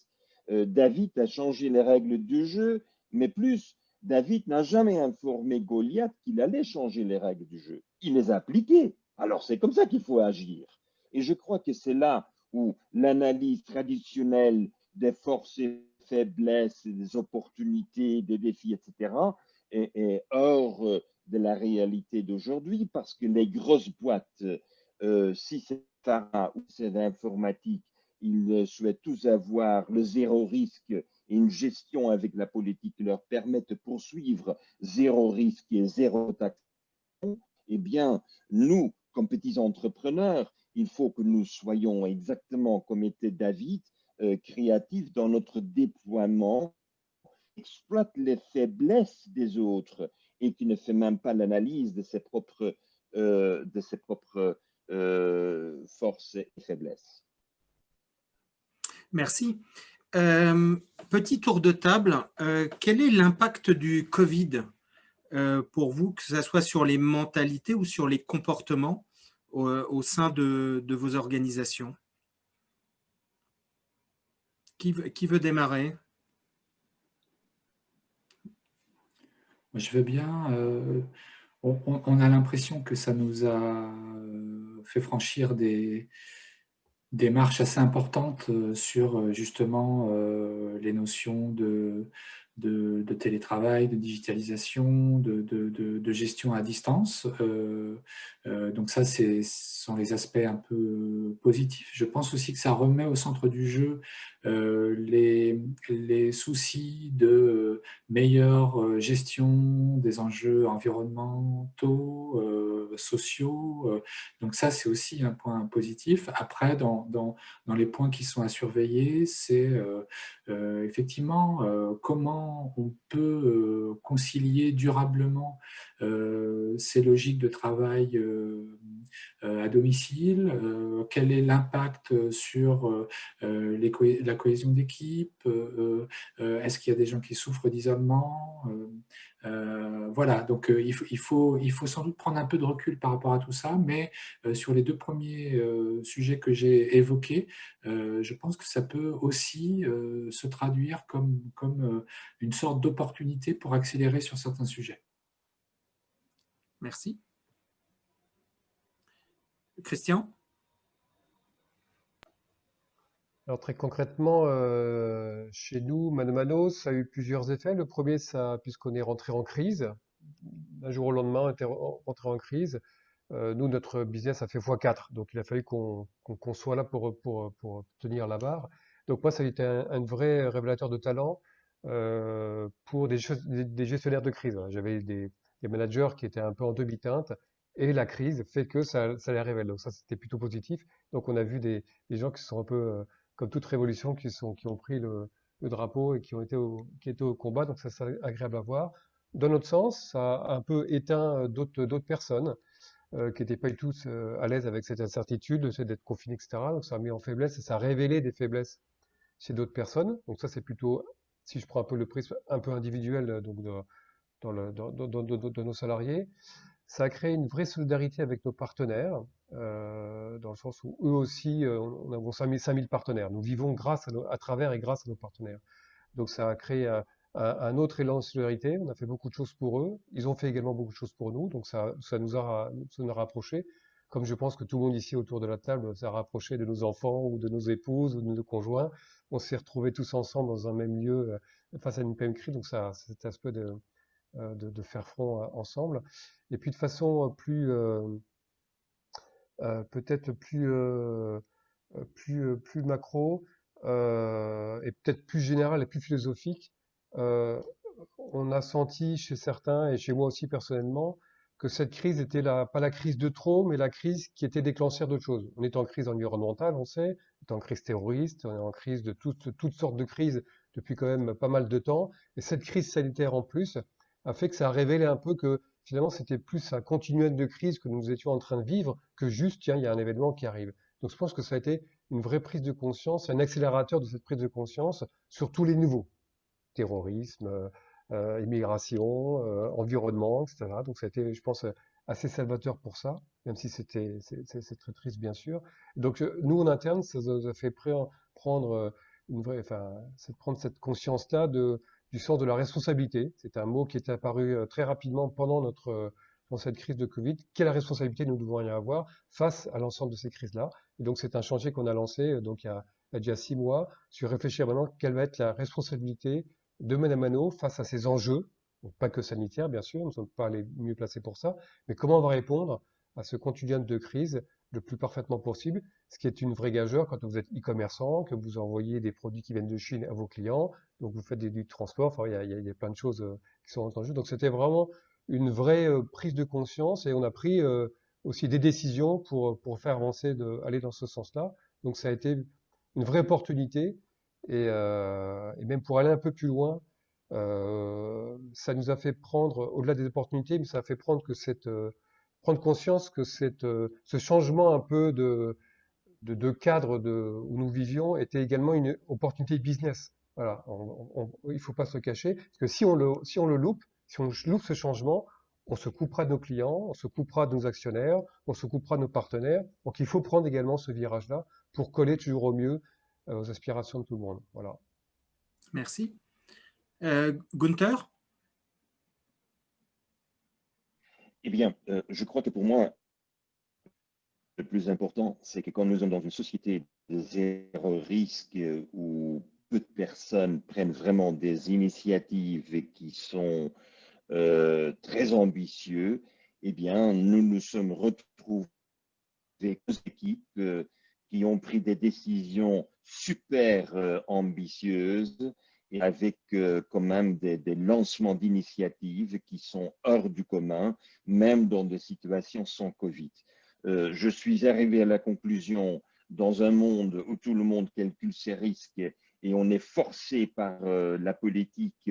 David a changé les règles du jeu, mais plus, David n'a jamais informé Goliath qu'il allait changer les règles du jeu. Il les a appliquées. Alors c'est comme ça qu'il faut agir. Et je crois que c'est là où l'analyse traditionnelle des forces et faiblesses, des opportunités, des défis, etc., est hors de la réalité d'aujourd'hui, parce que les grosses boîtes, si c'est Farah ou c'est l'informatique, ils souhaitent tous avoir le zéro risque et une gestion avec la politique qui leur permette de poursuivre zéro risque et zéro taxation. Eh bien, nous, comme petits entrepreneurs, il faut que nous soyons exactement comme était David, créatifs dans notre déploiement, exploite les faiblesses des autres et qui ne fait même pas l'analyse de ses propres forces et faiblesses. Merci. Petit tour de table. Quel est l'impact du Covid pour vous, que ce soit sur les mentalités ou sur les comportements au sein de vos organisations? Qui veut démarrer? Je veux bien. On a l'impression que ça nous a fait franchir des démarche assez importante sur justement les notions de télétravail, de digitalisation, de gestion à distance. Donc ça, ce sont les aspects un peu positifs. Je pense aussi que ça remet au centre du jeu les soucis de meilleure gestion des enjeux environnementaux, sociaux. Donc ça, c'est aussi un point positif. Après, dans les points qui sont à surveiller, c'est effectivement comment on peut concilier durablement ces logiques de travail à domicile, quel est l'impact sur la cohésion d'équipe, est-ce qu'il y a des gens qui souffrent d'isolement, voilà, donc il faut sans doute prendre un peu de recul par rapport à tout ça, mais sur les deux premiers sujets que j'ai évoqués, je pense que ça peut aussi se traduire comme une sorte d'opportunité pour accélérer sur certains sujets. Merci. Christian? Alors très concrètement, chez nous, mano mano, ça a eu plusieurs effets. Le premier, puisqu'on est rentré en crise, d'un jour au lendemain, on était rentré en crise. Nous, notre business a fait x4, donc il a fallu qu'on soit là pour tenir la barre. Donc moi, ça a été un vrai révélateur de talent pour des gestionnaires de crise. J'avais des managers qui étaient un peu en demi-teinte, et la crise fait que ça les révèle. Donc ça, c'était plutôt positif. Donc on a vu des gens qui sont un peu, comme toute révolution, qui ont pris le drapeau et qui étaient au combat. Donc ça, c'est agréable à voir. Dans notre sens, ça a un peu éteint d'autres personnes qui n'étaient pas du tout à l'aise avec cette incertitude, le fait d'être confiné, etc. Donc ça a mis en faiblesse et ça a révélé des faiblesses chez d'autres personnes. Donc ça, c'est plutôt, si je prends un peu le prisme un peu individuel donc dans nos salariés, ça a créé une vraie solidarité avec nos partenaires, dans le sens où eux aussi, on avons 5000 partenaires. Nous vivons à travers et grâce à nos partenaires. Donc ça a créé un autre élan de solidarité. On a fait beaucoup de choses pour eux. Ils ont fait également beaucoup de choses pour nous. Donc ça nous a rapprochés. Comme je pense que tout le monde ici autour de la table s'est rapproché de nos enfants ou de nos épouses ou de nos conjoints. On s'est retrouvés tous ensemble dans un même lieu face à une même crise. Donc ça, cet aspect de faire front ensemble. Et puis de façon peut-être plus macro et peut-être plus générale et plus philosophique, euh, on a senti chez certains et chez moi aussi personnellement que cette crise était pas la crise de trop, mais la crise qui était déclencheur d'autre chose. On est en crise environnementale, on sait, on est en crise terroriste, on est en crise de toutes sortes de crises depuis quand même pas mal de temps. Et cette crise sanitaire en plus a fait que ça a révélé un peu que finalement c'était plus un continuum de crise que nous étions en train de vivre que juste, tiens, il y a un événement qui arrive. Donc je pense que ça a été une vraie prise de conscience, un accélérateur de cette prise de conscience sur tous les niveaux terrorisme, immigration, environnement, etc. Donc ça a été, je pense, assez salvateur pour ça, même si c'est très triste bien sûr. Donc nous en interne, ça nous a fait prendre prendre cette conscience-là du sens de la responsabilité. C'est un mot qui est apparu très rapidement dans cette crise de Covid. Quelle responsabilité nous devons y avoir face à l'ensemble de ces crises-là? Et donc c'est un chantier qu'on a lancé donc il y a déjà 6 mois sur réfléchir maintenant quelle va être la responsabilité de mano à mano face à ces enjeux, donc pas que sanitaires bien sûr, nous ne sommes pas les mieux placés pour ça, mais comment on va répondre à ce continuum de crise le plus parfaitement possible, ce qui est une vraie gageure quand vous êtes e-commerçant, que vous envoyez des produits qui viennent de Chine à vos clients, donc vous faites du transport, enfin il y a plein de choses qui sont en jeu. Donc c'était vraiment une vraie prise de conscience et on a pris aussi des décisions pour faire avancer, aller dans ce sens-là. Donc ça a été une vraie opportunité et même pour aller un peu plus loin, ça nous a fait prendre, au-delà des opportunités, mais ça a fait prendre conscience que ce changement un peu de cadre où nous vivions était également une opportunité business. Voilà, il ne faut pas se cacher, parce que si on le loupe, si on loupe ce changement, on se coupera de nos clients, on se coupera de nos actionnaires, on se coupera de nos partenaires. Donc il faut prendre également ce virage-là pour coller toujours au mieux aux aspirations de tout le monde. Voilà. Merci. Gunther? Eh bien, je crois que pour moi, le plus important, c'est que quand nous sommes dans une société de zéro risque où peu de personnes prennent vraiment des initiatives et qui sont très ambitieux, eh bien, nous nous sommes retrouvés avec deux équipes qui ont pris des décisions super ambitieuses et avec quand même des lancements d'initiatives qui sont hors du commun, même dans des situations sans Covid. Je suis arrivé à la conclusion, dans un monde où tout le monde calcule ses risques et on est forcé par la politique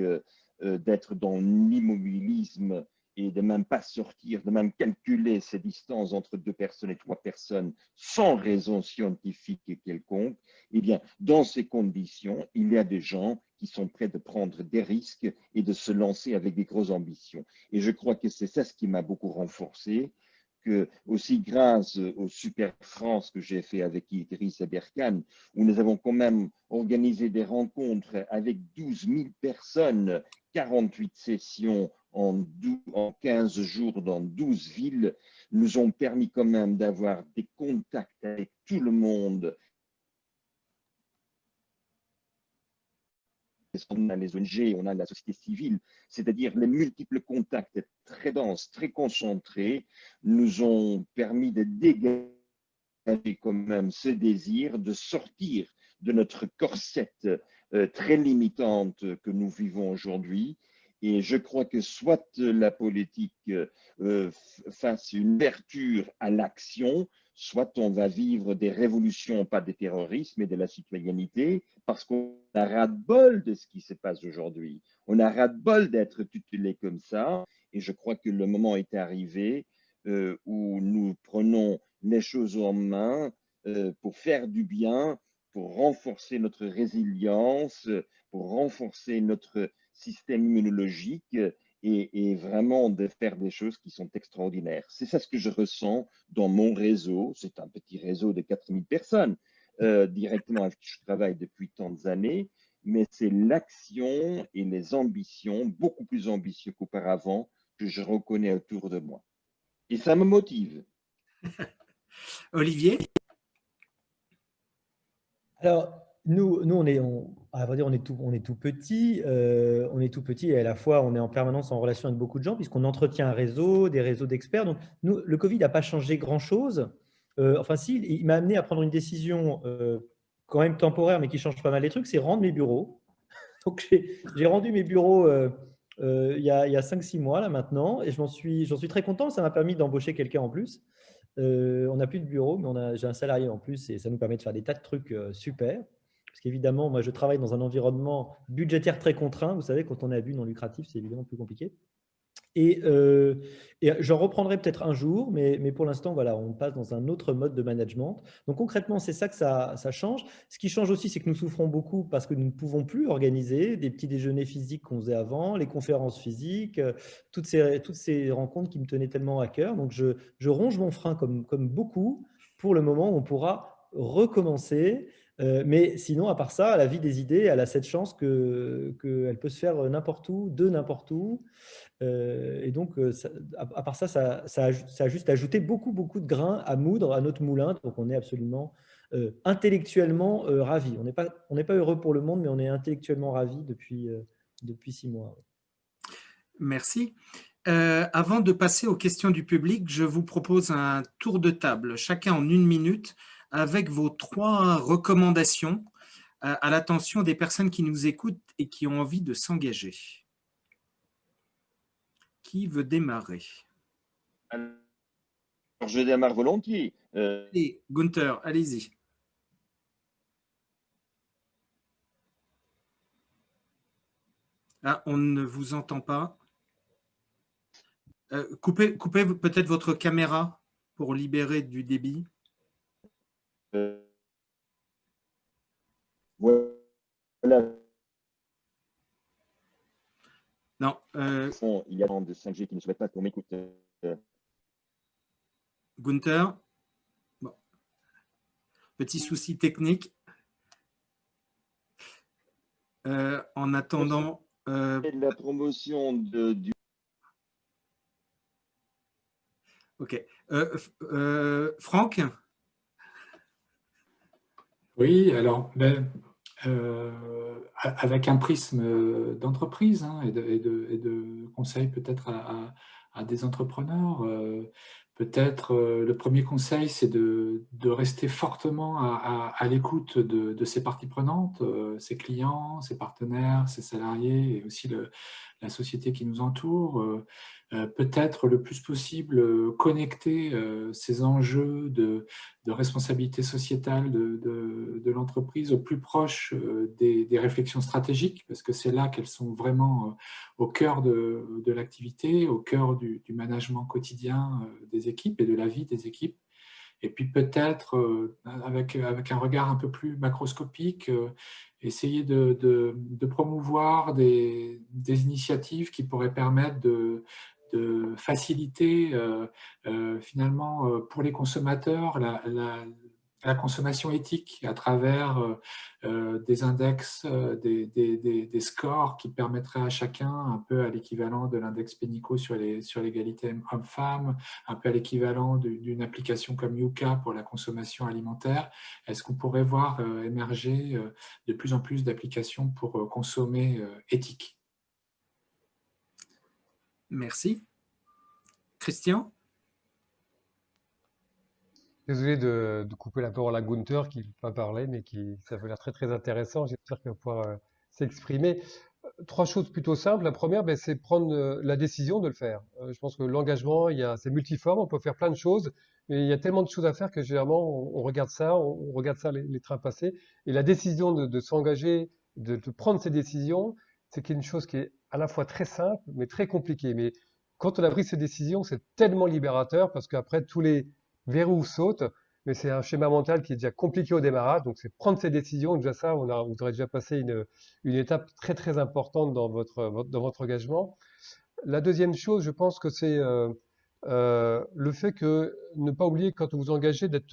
d'être dans l'immobilisme et de même pas sortir, de même calculer ces distances entre deux personnes et trois personnes sans raison scientifique quelconque, eh bien, dans ces conditions, il y a des gens qui sont prêts de prendre des risques et de se lancer avec des grosses ambitions. Et je crois que c'est ça ce qui m'a beaucoup renforcé, que aussi grâce au Super France que j'ai fait avec Idriss Aberkan, où nous avons quand même organisé des rencontres avec 12 000 personnes, 48 sessions en 15 jours dans 12 villes, nous ont permis quand même d'avoir des contacts avec tout le monde. On a les ONG, on a la société civile, c'est-à-dire les multiples contacts très denses, très concentrés, nous ont permis de dégager quand même ce désir de sortir de notre corsette très limitante que nous vivons aujourd'hui. Et je crois que soit la politique fasse une ouverture à l'action, soit on va vivre des révolutions, pas des terroristes, mais de la citoyenneté, parce qu'on a ras-le-bol de ce qui se passe aujourd'hui. On a ras-le-bol d'être tutelé comme ça, et je crois que le moment est arrivé où nous prenons les choses en main pour faire du bien, pour renforcer notre résilience, pour renforcer notre système immunologique et vraiment de faire des choses qui sont extraordinaires. C'est ça ce que je ressens dans mon réseau. C'est un petit réseau de 4000 personnes directement avec qui je travaille depuis tant d'années, mais c'est l'action et les ambitions, beaucoup plus ambitieux qu'auparavant, que je reconnais autour de moi. Et ça me motive. Olivier? Alors, nous à vrai dire, on est tout petit, et à la fois, on est en permanence en relation avec beaucoup de gens, puisqu'on entretient un réseau, des réseaux d'experts. Donc, nous, le Covid n'a pas changé grand-chose. Enfin, si, il m'a amené à prendre une décision quand même temporaire, mais qui change pas mal les trucs, c'est rendre mes bureaux. Donc, j'ai rendu mes bureaux il y a 5-6 mois, là, maintenant, et j'en suis très content. Ça m'a permis d'embaucher quelqu'un en plus. On n'a plus de bureau, mais j'ai un salarié en plus et ça nous permet de faire des tas de trucs super. Parce qu'évidemment, moi, je travaille dans un environnement budgétaire très contraint. Vous savez, quand on est à but non lucratif, c'est évidemment plus compliqué. Et j'en reprendrai peut-être un jour, mais pour l'instant, voilà, on passe dans un autre mode de management. Donc concrètement, c'est ça que ça change. Ce qui change aussi, c'est que nous souffrons beaucoup parce que nous ne pouvons plus organiser des petits déjeuners physiques qu'on faisait avant, les conférences physiques, toutes ces rencontres qui me tenaient tellement à cœur. Donc je ronge mon frein comme beaucoup pour le moment où on pourra recommencer. Mais sinon, à part ça, la vie des idées, elle a cette chance qu'elle peut se faire n'importe où, de n'importe où. Et donc, à part ça, ça a juste ajouté beaucoup, beaucoup de grains à moudre à notre moulin. Donc, on est absolument intellectuellement ravis. On n'est pas heureux pour le monde, mais on est intellectuellement ravis depuis 6 mois. Merci. Avant de passer aux questions du public, je vous propose un tour de table, chacun en 1 minute, avec vos 3 recommandations à l'attention des personnes qui nous écoutent et qui ont envie de s'engager. Qui veut démarrer? Alors, je démarre volontiers. Allez, Gunther, allez-y. Ah, on ne vous entend pas. Coupez peut-être votre caméra pour libérer du débit. Voilà. Non. Il y a de 5G qui ne souhaitent pas qu'on m'écoute. Gunther, bon. Petit souci technique. En attendant. La promotion du. Ok. Franck? Oui, alors, avec un prisme d'entreprise, hein, et de conseils peut-être à des entrepreneurs, peut-être le premier conseil, c'est de rester fortement à l'écoute de ses parties prenantes, ses clients, ses partenaires, ses salariés et aussi la société qui nous entoure. Peut-être le plus possible connecter ces enjeux de responsabilité sociétale de l'entreprise au plus proche des réflexions stratégiques, parce que c'est là qu'elles sont vraiment au cœur de l'activité, au cœur du management quotidien des équipes et de la vie des équipes. Et puis peut-être, avec un regard un peu plus macroscopique, essayer de promouvoir des initiatives qui pourraient permettre de faciliter finalement pour les consommateurs la consommation éthique à travers des index, des scores qui permettraient à chacun, un peu à l'équivalent de l'index Pénicaud sur l'égalité homme-femme, un peu à l'équivalent d'une application comme Yuka pour la consommation alimentaire. Est-ce qu'on pourrait voir émerger de plus en plus d'applications pour consommer éthique? Merci. Christian? Désolé de couper la parole à Gunther qui ne veut pas parler, mais ça avait l'air très très intéressant. J'espère qu'il va pouvoir s'exprimer. Trois choses plutôt simples. La première, ben, c'est prendre la décision de le faire. Je pense que l'engagement, c'est multiforme, on peut faire plein de choses, mais il y a tellement de choses à faire que généralement, on regarde ça, on regarde ça, les trains passés. Et la décision de s'engager, de prendre ces décisions, c'est une chose qui est à la fois très simple, mais très compliquée. Mais quand on a pris ces décisions, c'est tellement libérateur parce qu'après, tous les verrous sautent. Mais c'est un schéma mental qui est déjà compliqué au démarrage. Donc, c'est prendre ces décisions. Déjà ça, vous aurez déjà passé une étape très très importante dans dans votre engagement. La deuxième chose, je pense que c'est le fait que ne pas oublier quand vous vous engagez que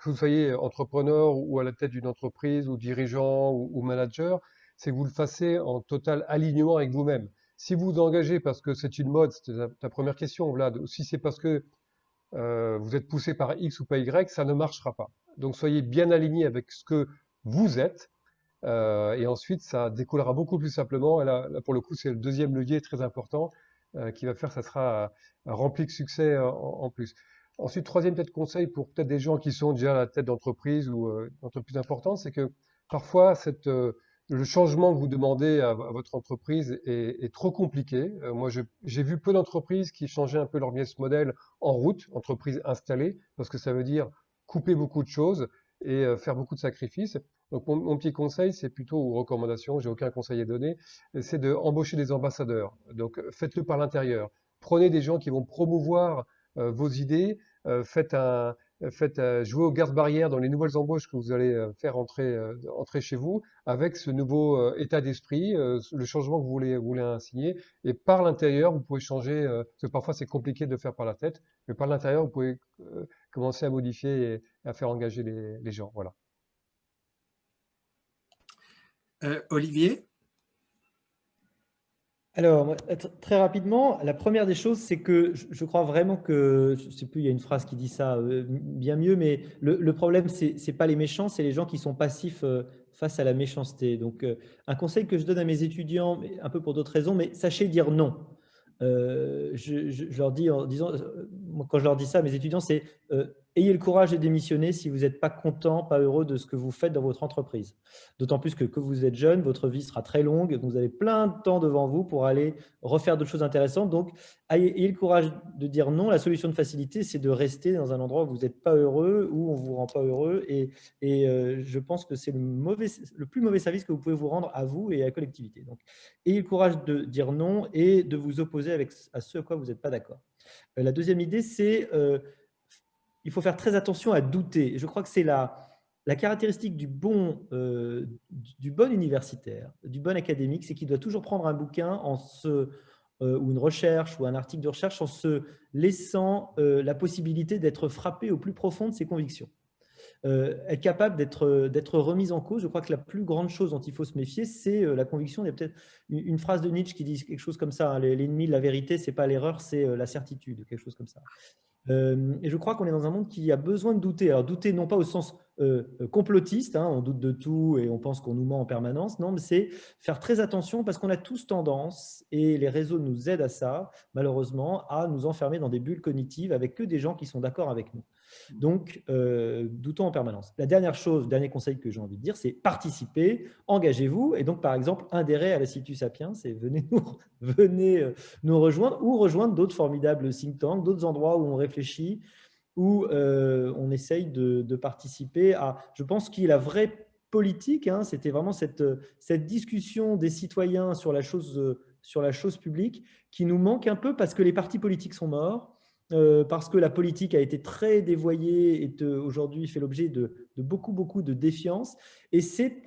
vous soyez entrepreneur ou à la tête d'une entreprise ou dirigeant ou manager, c'est que vous le fassiez en total alignement avec vous-même. Si vous vous engagez parce que c'est une mode, c'était ta première question, Vlad, ou si c'est parce que vous êtes poussé par X ou par Y, ça ne marchera pas. Donc soyez bien aligné avec ce que vous êtes. Et ensuite, ça découlera beaucoup plus simplement. Et là, pour le coup, c'est le deuxième levier très important qui va faire, ça sera rempli de succès en plus. Ensuite, troisième peut-être conseil pour peut-être des gens qui sont déjà à la tête d'entreprise ou d'entreprise importante, c'est que parfois le changement que vous demandez à votre entreprise est trop compliqué. Moi, j'ai vu peu d'entreprises qui changeaient un peu leur business model en route, entreprise installée, parce que ça veut dire couper beaucoup de choses et faire beaucoup de sacrifices. Donc, mon petit conseil, c'est plutôt, ou recommandation, j'ai aucun conseil à donner, c'est d'embaucher des ambassadeurs. Donc, faites-le par l'intérieur. Prenez des gens qui vont promouvoir vos idées, faites jouer aux gardes-barrières dans les nouvelles embauches que vous allez faire entrer chez vous, avec ce nouveau état d'esprit, le changement que vous voulez insigner. Et par l'intérieur, vous pouvez changer, parce que parfois c'est compliqué de le faire par la tête, mais par l'intérieur, vous pouvez commencer à modifier et à faire engager les gens. Voilà. Olivier? Alors, très rapidement, la première des choses, c'est que je crois vraiment que, je ne sais plus, il y a une phrase qui dit ça bien mieux, mais le problème, ce n'est pas les méchants, c'est les gens qui sont passifs face à la méchanceté. Donc, un conseil que je donne à mes étudiants, mais un peu pour d'autres raisons, mais sachez dire non. Je leur dis en disant, moi, quand je leur dis ça à mes étudiants, c'est ayez le courage de démissionner si vous n'êtes pas content, pas heureux de ce que vous faites dans votre entreprise. D'autant plus que vous êtes jeune, votre vie sera très longue, donc vous avez plein de temps devant vous pour aller refaire d'autres choses intéressantes. Donc, ayez le courage de dire non. La solution de facilité, c'est de rester dans un endroit où vous n'êtes pas heureux, où on ne vous rend pas heureux. Et je pense que c'est le plus mauvais service que vous pouvez vous rendre à vous et à la collectivité. Donc, ayez le courage de dire non et de vous opposer à ce à quoi vous n'êtes pas d'accord. La deuxième idée, c'est il faut faire très attention à douter. Je crois que c'est la caractéristique du bon universitaire, du bon académique, c'est qu'il doit toujours prendre un bouquin ou une recherche ou un article de recherche en se laissant la possibilité d'être frappé au plus profond de ses convictions. Être capable d'être remise en cause. Je crois que la plus grande chose dont il faut se méfier, c'est la conviction. Il y a peut-être une phrase de Nietzsche qui dit quelque chose comme ça, hein, l'ennemi de la vérité, ce n'est pas l'erreur, c'est la certitude, quelque chose comme ça. Et je crois qu'on est dans un monde qui a besoin de douter. Alors, douter non pas au sens complotiste, hein, on doute de tout et on pense qu'on nous ment en permanence. Non, mais c'est faire très attention parce qu'on a tous tendance, et les réseaux nous aident à ça, malheureusement, à nous enfermer dans des bulles cognitives avec que des gens qui sont d'accord avec nous. Donc, doutons en permanence. La dernière chose, le dernier conseil que j'ai envie de dire, c'est participer, engagez-vous. Et donc, par exemple, adhérez à l'Institut Sapiens et venez nous rejoindre ou rejoindre d'autres formidables think tanks, d'autres endroits où on réfléchit, où on essaye de participer à, je pense qu'il y a la vraie politique, hein, c'était vraiment cette discussion des citoyens sur la chose publique qui nous manque un peu parce que les partis politiques sont morts, parce que la politique a été très dévoyée et aujourd'hui fait l'objet de beaucoup de défiance, et c'est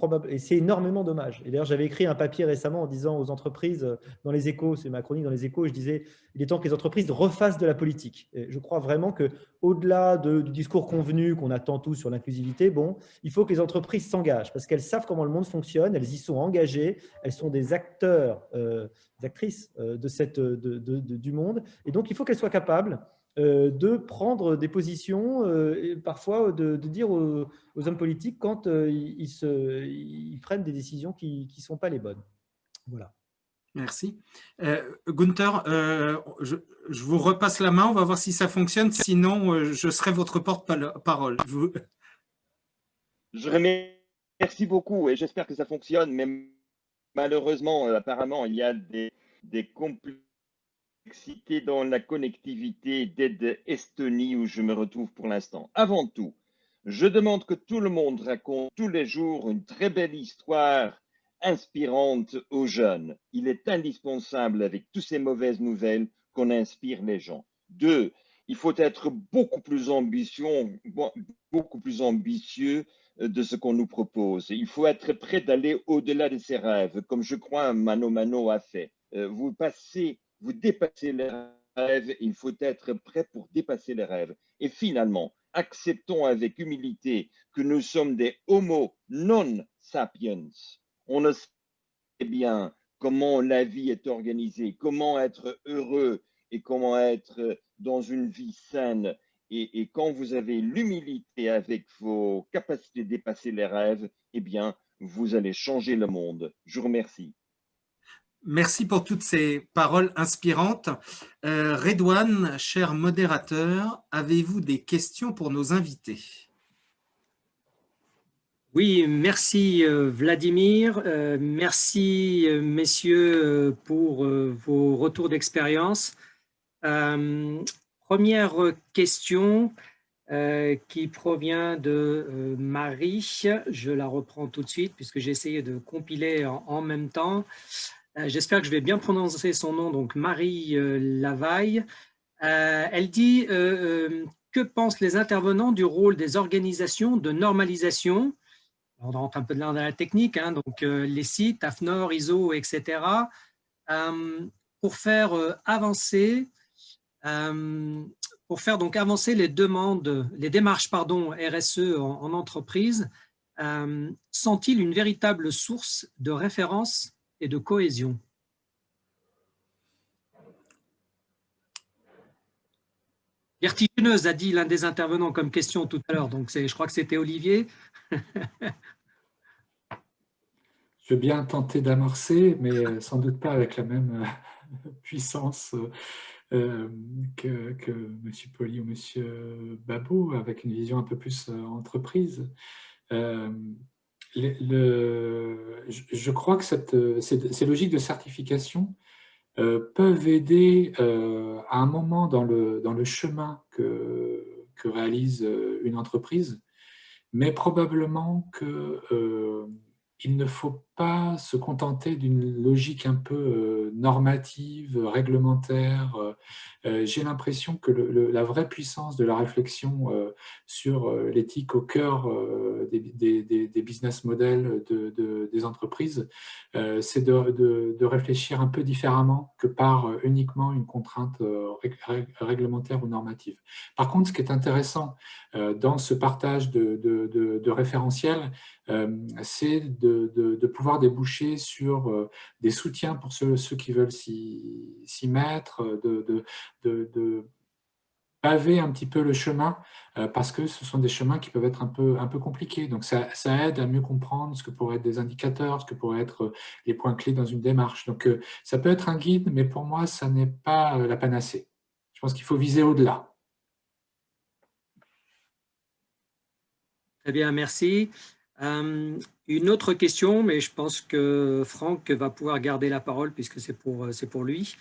énormément dommage. Et d'ailleurs, j'avais écrit un papier récemment en disant aux entreprises, dans les Échos, c'est ma chronique dans les Échos, je disais il est temps que les entreprises refassent de la politique. Et je crois vraiment qu'au-delà du discours convenu qu'on attend tous sur l'inclusivité, bon, il faut que les entreprises s'engagent parce qu'elles savent comment le monde fonctionne, elles y sont engagées, elles sont des acteurs, des actrices du monde, et donc il faut qu'elles soient capables de prendre des positions et parfois de dire aux hommes politiques quand ils prennent des décisions qui ne sont pas les bonnes. Voilà. Merci. Gunther, je vous repasse la main, on va voir si ça fonctionne, sinon je serai votre porte-parole. Je remercie beaucoup et j'espère que ça fonctionne, mais malheureusement, apparemment, il y a des complexités dans la connectivité d'aide Estonie où je me retrouve pour l'instant. Avant tout, je demande que tout le monde raconte tous les jours une très belle histoire inspirante aux jeunes. Il est indispensable, avec toutes ces mauvaises nouvelles, qu'on inspire les gens. 2, il faut être beaucoup plus ambitieux de ce qu'on nous propose. Il faut être prêt d'aller au-delà de ses rêves, comme je crois Mano Mano a fait. Vous dépassez les rêves, il faut être prêt pour dépasser les rêves. Et finalement, acceptons avec humilité que nous sommes des homo non sapiens. On ne sait bien comment la vie est organisée, comment être heureux et comment être dans une vie saine. Et quand vous avez l'humilité avec vos capacités de dépasser les rêves, eh bien, vous allez changer le monde. Je vous remercie. Merci pour toutes ces paroles inspirantes. Redouane, cher modérateur, avez-vous des questions pour nos invités? Oui, merci Vladimir. Merci messieurs pour vos retours d'expérience. Première question qui provient de Marie. Je la reprends tout de suite puisque j'ai essayé de compiler en même temps. J'espère que je vais bien prononcer son nom, donc Marie Lavaille. Elle dit que pensent les intervenants du rôle des organisations de normalisation? On rentre un peu dans la technique, hein, donc les sites, AFNOR, ISO, etc., pour faire avancer les démarches RSE en entreprise, sont-ils une véritable source de référence et de cohésion? Vertigineuse, a dit l'un des intervenants comme question tout à l'heure, donc je crois que c'était Olivier. Je veux bien tenter d'amorcer, mais sans doute pas avec la même puissance que M. Poli ou M. Babot, avec une vision un peu plus entreprise. Je crois que ces logiques de certification peuvent aider à un moment dans le chemin que réalise une entreprise, mais probablement qu'il ne faut pas se contenter d'une logique un peu normative, réglementaire. J'ai l'impression que la vraie puissance de la réflexion sur l'éthique au cœur des business models des entreprises, c'est de réfléchir un peu différemment que par uniquement une contrainte réglementaire ou normative. Par contre, ce qui est intéressant dans ce partage de référentiels, c'est de pouvoir déboucher sur des soutiens pour ceux qui veulent s'y mettre, paver un petit peu le chemin parce que ce sont des chemins qui peuvent être un peu compliqués. Donc, ça aide à mieux comprendre ce que pourraient être des indicateurs, ce que pourraient être les points clés dans une démarche. Donc, ça peut être un guide, mais pour moi, ça n'est pas la panacée. Je pense qu'il faut viser au-delà. Très bien, merci. Une autre question, mais je pense que Franck va pouvoir garder la parole puisque c'est pour lui.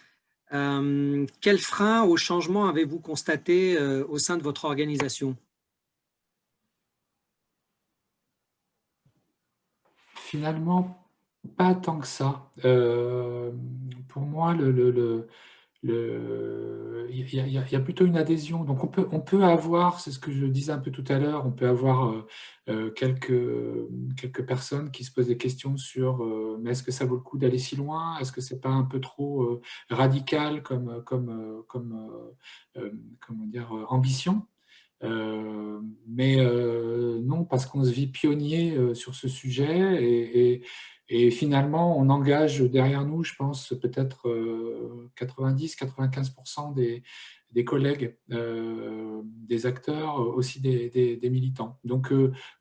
Quel frein au changement avez-vous constaté au sein de votre organisation? Finalement, pas tant que ça. Pour moi, il y a plutôt une adhésion. Donc, on peut avoir, c'est ce que je disais un peu tout à l'heure, on peut avoir quelques personnes qui se posent des questions sur mais est-ce que ça vaut le coup d'aller si loin? Est-ce que c'est pas un peu trop radical comment dire, ambition? Mais non, parce qu'on se vit pionnier sur ce sujet et finalement, on engage derrière nous, je pense, peut-être 90-95% des collègues, des acteurs, aussi des militants. Donc,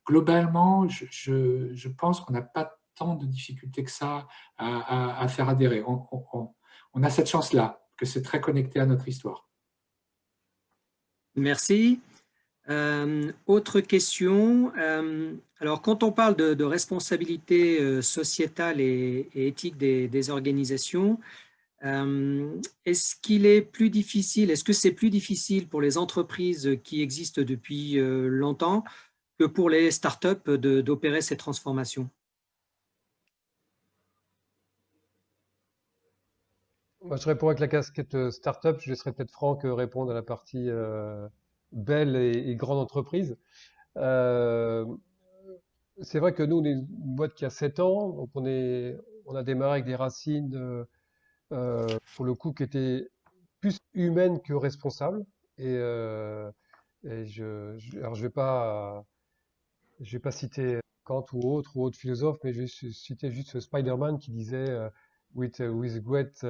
globalement, je pense qu'on n'a pas tant de difficultés que ça à faire adhérer. On a cette chance-là, que c'est très connecté à notre histoire. Merci. Autre question. Alors, quand on parle de responsabilité sociétale et éthique des organisations, est-ce qu'il est plus difficile, est-ce que c'est plus difficile pour les entreprises qui existent depuis longtemps que pour les startups d'opérer ces transformations? Moi, je réponds avec la casquette startup. Je laisserai peut-être Franck répondre à la partie belle et grande entreprise. Euh, c'est vrai que nous, on est une boîte qui a 7 ans, donc on a démarré avec des racines, pour le coup, qui étaient plus humaines que responsables. Et alors je vais pas citer Kant ou autre philosophe, mais je vais citer juste Spider-Man qui disait with great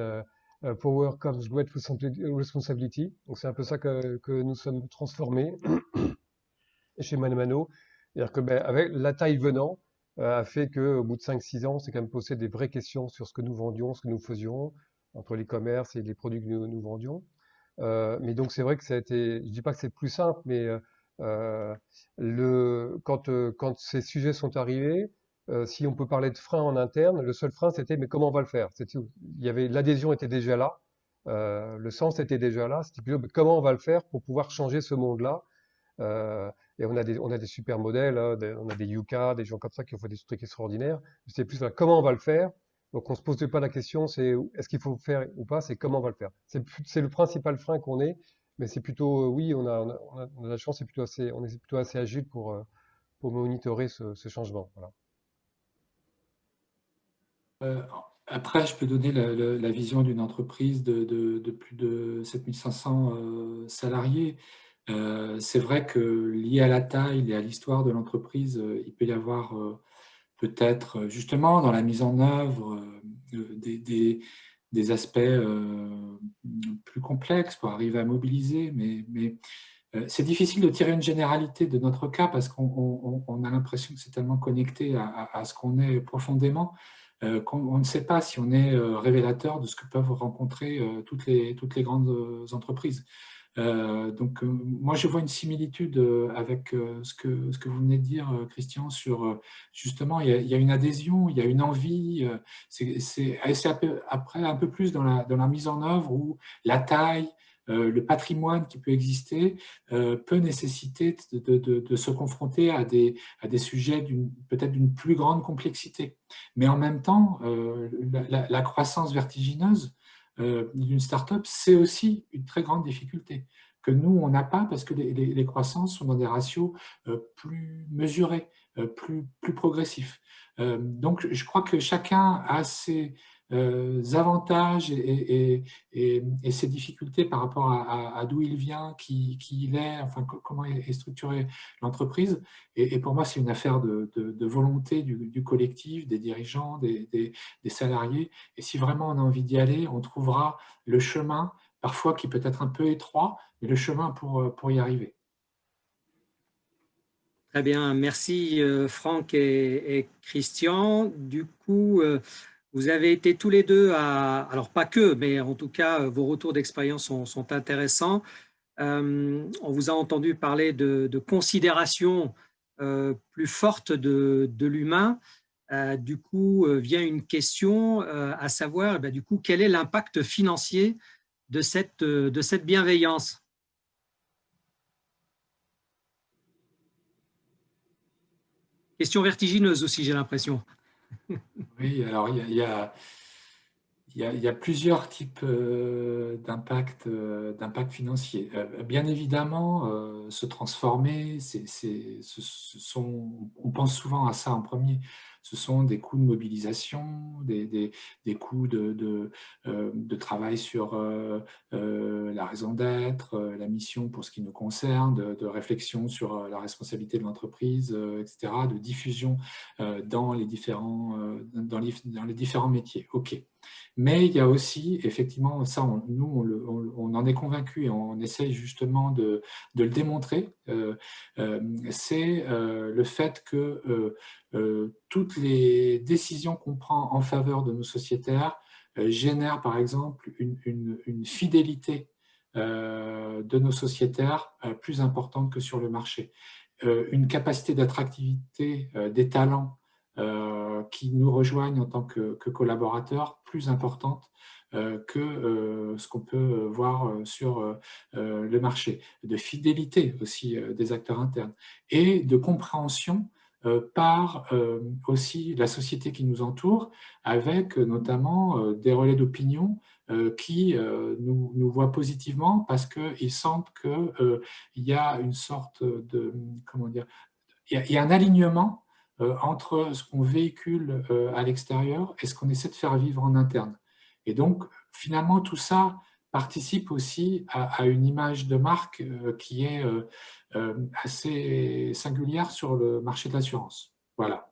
power comes great responsibility. Donc c'est un peu ça que nous sommes transformés chez Manamano. C'est-à-dire que ben, avec la taille venant, a fait qu'au bout de 5-6 ans, c'est quand même posé des vraies questions sur ce que nous vendions, ce que nous faisions, entre les commerces et les produits que nous vendions. Mais donc c'est vrai que ça a été, je dis pas que c'est plus simple, mais euh, quand ces sujets sont arrivés, si on peut parler de frein en interne, le seul frein c'était mais comment on va le faire? L'adhésion était déjà là, le sens était déjà là, c'était plutôt mais comment on va le faire pour pouvoir changer ce monde-là. Et on a des super modèles, hein, on a des Yuka, des gens comme ça qui ont fait des trucs extraordinaires. C'est plus là, comment on va le faire. Donc on se pose pas la question, c'est est-ce qu'il faut le faire ou pas, c'est comment on va le faire. C'est le principal frein qu'on ait, mais c'est plutôt oui, on a la chance, on est plutôt assez agile pour monitorer ce changement. Voilà. Après, je peux donner la vision d'une entreprise de plus de 7500 salariés. C'est vrai que lié à la taille et à l'histoire de l'entreprise, il peut y avoir peut-être justement dans la mise en œuvre des aspects plus complexes pour arriver à mobiliser, mais c'est difficile de tirer une généralité de notre cas parce qu'on a l'impression que c'est tellement connecté à ce qu'on est profondément qu'on ne sait pas si on est révélateur de ce que peuvent rencontrer toutes les grandes entreprises. Donc, moi, je vois une similitude avec ce que vous venez de dire, Christian, sur justement, il y a une adhésion, il y a une envie. C'est après un peu plus dans la mise en œuvre où la taille, le patrimoine qui peut exister peut nécessiter de se confronter à des sujets peut-être d'une plus grande complexité. Mais en même temps, la croissance vertigineuse d'une start-up, c'est aussi une très grande difficulté que nous, on n'a pas parce que les croissances sont dans des ratios plus mesurés, plus progressifs. Donc, je crois que chacun a ses avantages et ses difficultés par rapport à d'où il vient, qui il est, enfin, comment est structurée l'entreprise. Et pour moi, c'est une affaire de volonté du collectif, des dirigeants, des salariés. Et si vraiment on a envie d'y aller, on trouvera le chemin parfois qui peut être un peu étroit, mais le chemin pour y arriver. Très bien, merci Franck et Christian. Du coup, vous avez été tous les deux alors pas que, mais en tout cas, vos retours d'expérience sont intéressants. On vous a entendu parler de considérations plus fortes de l'humain. Du coup, vient une question à savoir, du coup, quel est l'impact financier de cette bienveillance? Question vertigineuse aussi, j'ai l'impression. Oui, alors il y a plusieurs types d'impact financier. Bien évidemment, se transformer, on pense souvent à ça en premier. Ce sont des coûts de mobilisation, des coûts de travail sur la raison d'être, la mission pour ce qui nous concerne, de réflexion sur la responsabilité de l'entreprise, etc., de diffusion dans les différents métiers. OK. Mais il y a aussi, effectivement, ça, on en est convaincu et on essaye justement de le démontrer, c'est le fait que toutes les décisions qu'on prend en faveur de nos sociétaires génèrent, par exemple, une fidélité de nos sociétaires plus importante que sur le marché. Une capacité d'attractivité des talents qui nous rejoignent en tant que collaborateurs plus importante que ce qu'on peut voir sur le marché, de fidélité aussi des acteurs internes et de compréhension par aussi la société qui nous entoure, avec notamment des relais d'opinion qui nous voient positivement parce qu'ils sentent qu'il y a une sorte de, comment dire, il y a un alignement entre ce qu'on véhicule à l'extérieur et ce qu'on essaie de faire vivre en interne. Et donc, finalement, tout ça participe aussi à une image de marque qui est assez singulière sur le marché de l'assurance. Voilà.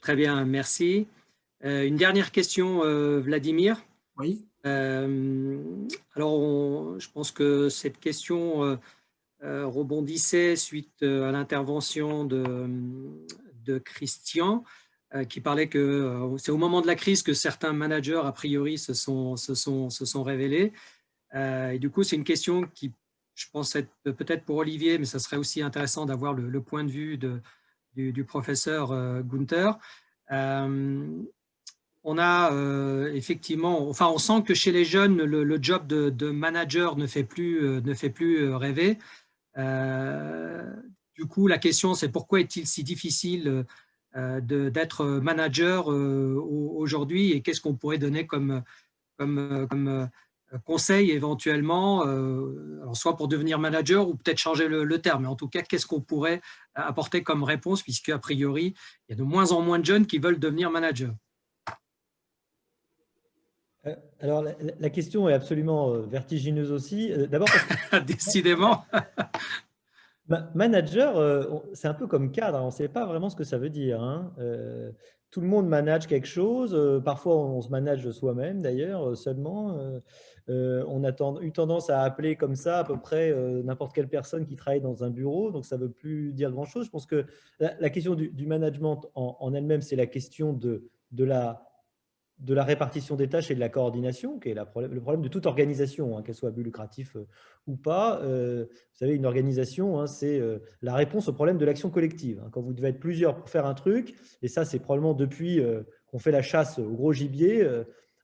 Très bien, merci. Une dernière question, Vladimir. Oui. Alors, je pense que cette question rebondissait suite à l'intervention de Christian, qui parlait que c'est au moment de la crise que certains managers, a priori, se sont révélés. Et du coup, c'est une question qui, je pense, être peut-être pour Olivier, mais ça serait aussi intéressant d'avoir le point de vue du professeur Gunther. On a effectivement, enfin, on sent que chez les jeunes, le job de manager ne fait plus rêver. Du coup, la question, c'est pourquoi est-il si difficile d'être manager aujourd'hui et qu'est-ce qu'on pourrait donner comme conseil éventuellement, alors soit pour devenir manager ou peut-être changer le terme, mais en tout cas, qu'est-ce qu'on pourrait apporter comme réponse puisque a priori, il y a de moins en moins de jeunes qui veulent devenir manager. Alors, la question est absolument vertigineuse aussi. D'abord, parce que décidément. Manager, c'est un peu comme cadre, hein, on ne sait pas vraiment ce que ça veut dire. Hein. Tout le monde manage quelque chose, parfois on se manage soi-même d'ailleurs seulement. On a eu tendance à appeler comme ça à peu près n'importe quelle personne qui travaille dans un bureau, donc ça ne veut plus dire grand-chose. Je pense que la question du management en elle-même, c'est la question de la répartition des tâches et de la coordination, qui est le problème de toute organisation, hein, qu'elle soit à but lucratif ou pas. Vous savez, une organisation, hein, c'est la réponse au problème de l'action collective. Hein. Quand vous devez être plusieurs pour faire un truc, et ça, c'est probablement depuis qu'on fait la chasse au gros gibier,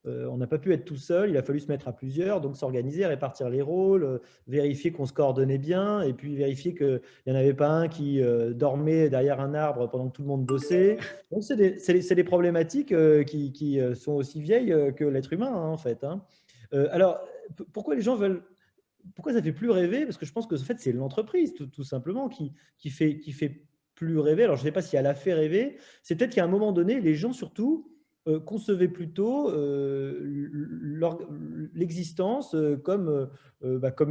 on n'a pas pu être tout seul, il a fallu se mettre à plusieurs, donc s'organiser, répartir les rôles, vérifier qu'on se coordonnait bien, et puis vérifier qu'il n'y en avait pas un qui dormait derrière un arbre pendant que tout le monde bossait. Donc, c'est des problématiques qui sont aussi vieilles que l'être humain, hein, en fait. Hein. Alors, pourquoi les gens veulent… Pourquoi ça ne fait plus rêver? Parce que je pense que en fait, c'est l'entreprise, tout simplement, qui fait plus rêver. Alors, je ne sais pas si elle a fait rêver. C'est peut-être qu'à un moment donné, les gens, surtout, concevez plutôt l'existence comme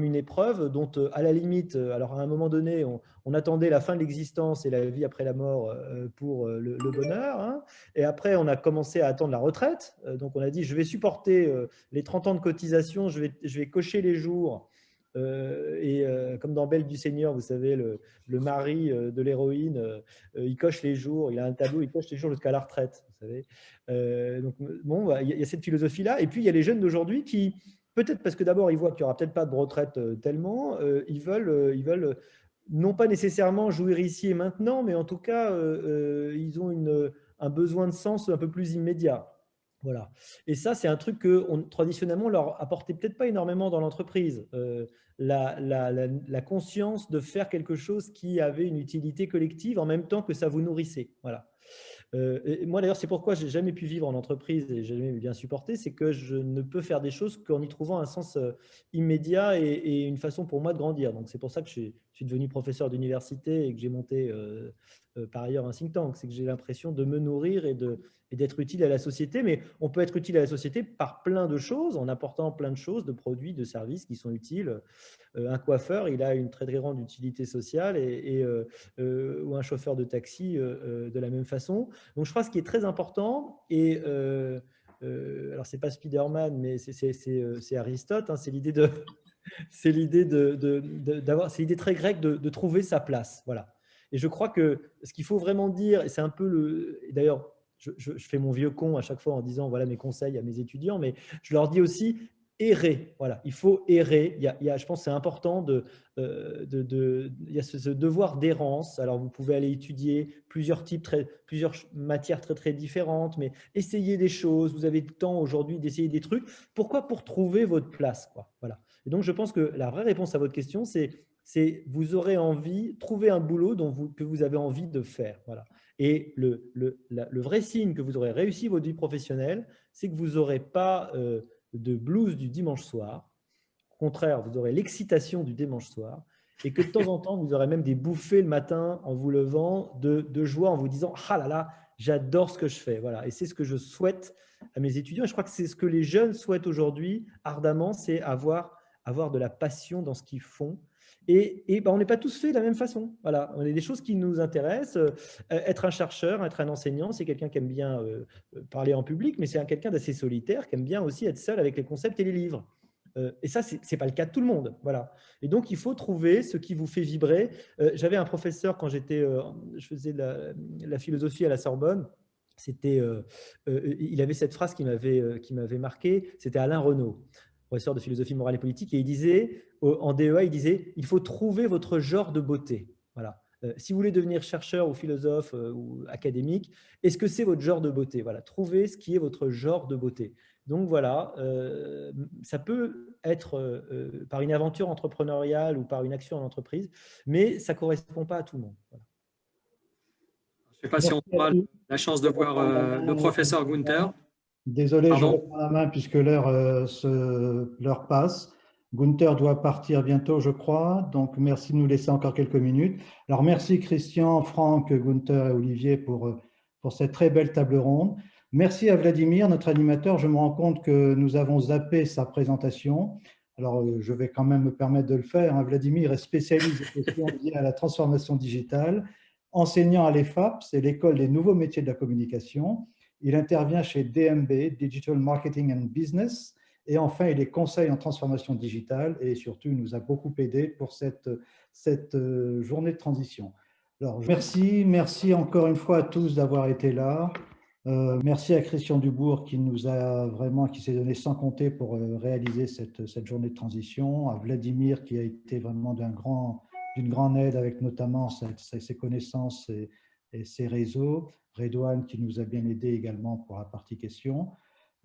une épreuve dont, à la limite, alors à un moment donné, on attendait la fin de l'existence et la vie après la mort pour le bonheur, hein. Et après, on a commencé à attendre la retraite. Donc, on a dit, je vais supporter les 30 ans de cotisation, je vais cocher les jours. Comme dans Belle du Seigneur, vous savez, le mari de l'héroïne, il coche les jours, il a un tableau, il coche les jours jusqu'à la retraite, vous savez. Donc, bon, il y a cette philosophie-là. Et puis, il y a les jeunes d'aujourd'hui qui, peut-être parce que d'abord, ils voient qu'il n'y aura peut-être pas de retraite tellement, ils veulent non pas nécessairement jouir ici et maintenant, mais en tout cas, ils ont un besoin de sens un peu plus immédiat. Voilà. Et ça, c'est un truc que traditionnellement, on leur apportait peut-être pas énormément dans l'entreprise. La conscience de faire quelque chose qui avait une utilité collective en même temps que ça vous nourrissait. Voilà. Et moi, d'ailleurs, c'est pourquoi je n'ai jamais pu vivre en entreprise et jamais bien supporté, c'est que je ne peux faire des choses qu'en y trouvant un sens immédiat et une façon pour moi de grandir. Donc, c'est pour ça que je suis devenu professeur d'université et que j'ai monté par ailleurs un think tank. C'est que j'ai l'impression de me nourrir et d'être utile à la société. Mais on peut être utile à la société par plein de choses, en apportant plein de choses, de produits, de services qui sont utiles. Un coiffeur, il a une très grande utilité sociale ou un chauffeur de taxi de la même façon. Donc, je crois que ce qui est très important, et alors c'est pas Spider-Man, mais c'est Aristote, hein, c'est l'idée c'est l'idée très grecque de trouver sa place. Voilà. Et je crois que ce qu'il faut vraiment dire, et c'est un peu et d'ailleurs, je fais mon vieux con à chaque fois en disant voilà mes conseils à mes étudiants, mais je leur dis aussi errer. Voilà, il faut errer. Je pense que c'est important il y a ce devoir d'errance. Alors, vous pouvez aller étudier plusieurs matières très différentes, mais essayez des choses. Vous avez le temps aujourd'hui d'essayer des trucs. Pourquoi? Pour trouver votre place, quoi. Voilà. Et donc, je pense que la vraie réponse à votre question, c'est vous aurez envie, trouver un boulot que vous avez envie de faire. Voilà. Et le vrai signe que vous aurez réussi votre vie professionnelle, c'est que vous n'aurez pas de blues du dimanche soir. Au contraire, vous aurez l'excitation du dimanche soir et que de temps en temps, vous aurez même des bouffées le matin en vous levant de joie, en vous disant « Ah là là, j'adore ce que je fais ». Voilà. Et c'est ce que je souhaite à mes étudiants. Et je crois que c'est ce que les jeunes souhaitent aujourd'hui ardemment, c'est avoir de la passion dans ce qu'ils font. Et on n'est pas tous faits de la même façon. Voilà. On a des choses qui nous intéressent. Être un chercheur, être un enseignant, c'est quelqu'un qui aime bien parler en public, mais c'est quelqu'un d'assez solitaire, qui aime bien aussi être seul avec les concepts et les livres. Et ça, ce n'est pas le cas de tout le monde. Voilà. Et donc, il faut trouver ce qui vous fait vibrer. J'avais un professeur quand je faisais la philosophie à la Sorbonne. Il avait cette phrase qui m'avait marqué. C'était Alain Renaud, professeur de philosophie morale et politique, et il disait, en DEA, il disait, il faut trouver votre genre de beauté. Voilà. Si vous voulez devenir chercheur ou philosophe ou académique, est-ce que c'est votre genre de beauté? Voilà, trouvez ce qui est votre genre de beauté. Donc voilà, ça peut être par une aventure entrepreneuriale ou par une action en entreprise, mais ça ne correspond pas à tout le monde. Voilà. Je ne sais pas si on aura la chance de voir le professeur Gunther. Désolé, je reprends la main puisque l'heure passe. Gunther doit partir bientôt, je crois. Donc, merci de nous laisser encore quelques minutes. Alors, merci Christian, Franck, Gunther et Olivier pour cette très belle table ronde. Merci à Vladimir, notre animateur. Je me rends compte que nous avons zappé sa présentation. Alors, je vais quand même me permettre de le faire. Vladimir est spécialiste des questions liées à la transformation digitale, enseignant à l'EFAP, c'est l'école des nouveaux métiers de la communication. Il intervient chez DMB, Digital Marketing and Business. Et enfin, il est conseil en transformation digitale et surtout, il nous a beaucoup aidé pour cette journée de transition. Alors, merci encore une fois à tous d'avoir été là. Merci à Christian Dubourg qui s'est donné sans compter pour réaliser cette journée de transition, à Vladimir qui a été vraiment d'une grande aide avec notamment ses connaissances et ses réseaux, Redouane qui nous a bien aidé également pour la partie questions.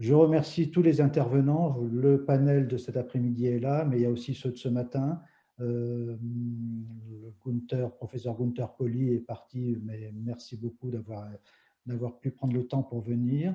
Je remercie tous les intervenants. Le panel de cet après-midi est là, mais il y a aussi ceux de ce matin. Professeur Gunther Poli est parti, mais merci beaucoup d'avoir pu prendre le temps pour venir.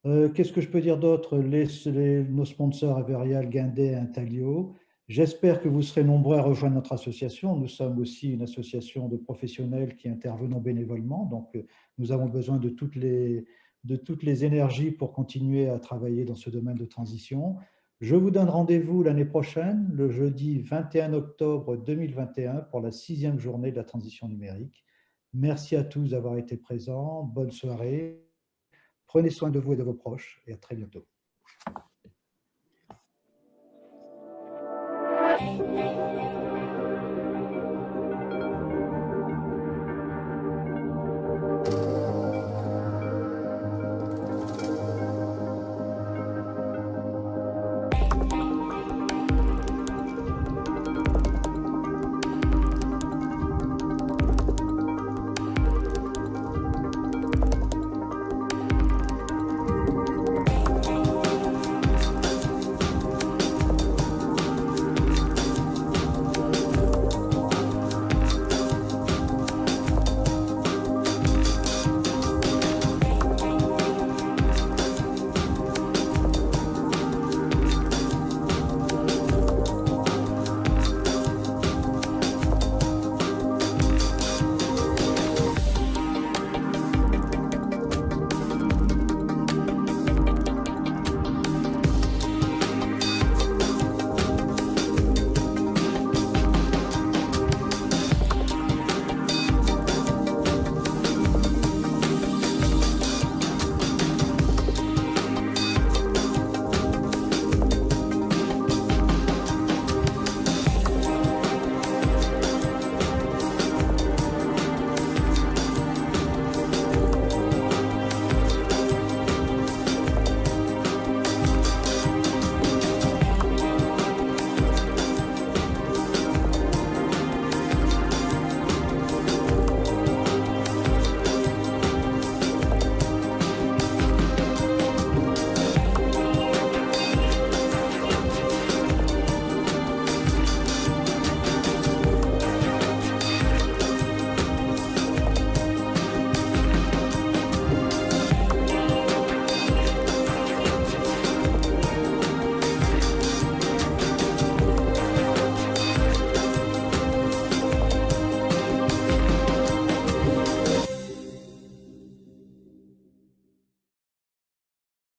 Qu'est-ce que je peux dire d'autre? Nos sponsors Averial, Guindet et Intalio. J'espère que vous serez nombreux à rejoindre notre association. Nous sommes aussi une association de professionnels qui intervenons bénévolement. Donc, nous avons besoin de toutes les de toutes les énergies pour continuer à travailler dans ce domaine de transition. Je vous donne rendez-vous l'année prochaine, le jeudi 21 octobre 2021, pour la 6e journée de la transition numérique. Merci à tous d'avoir été présents. Bonne soirée. Prenez soin de vous et de vos proches et à très bientôt.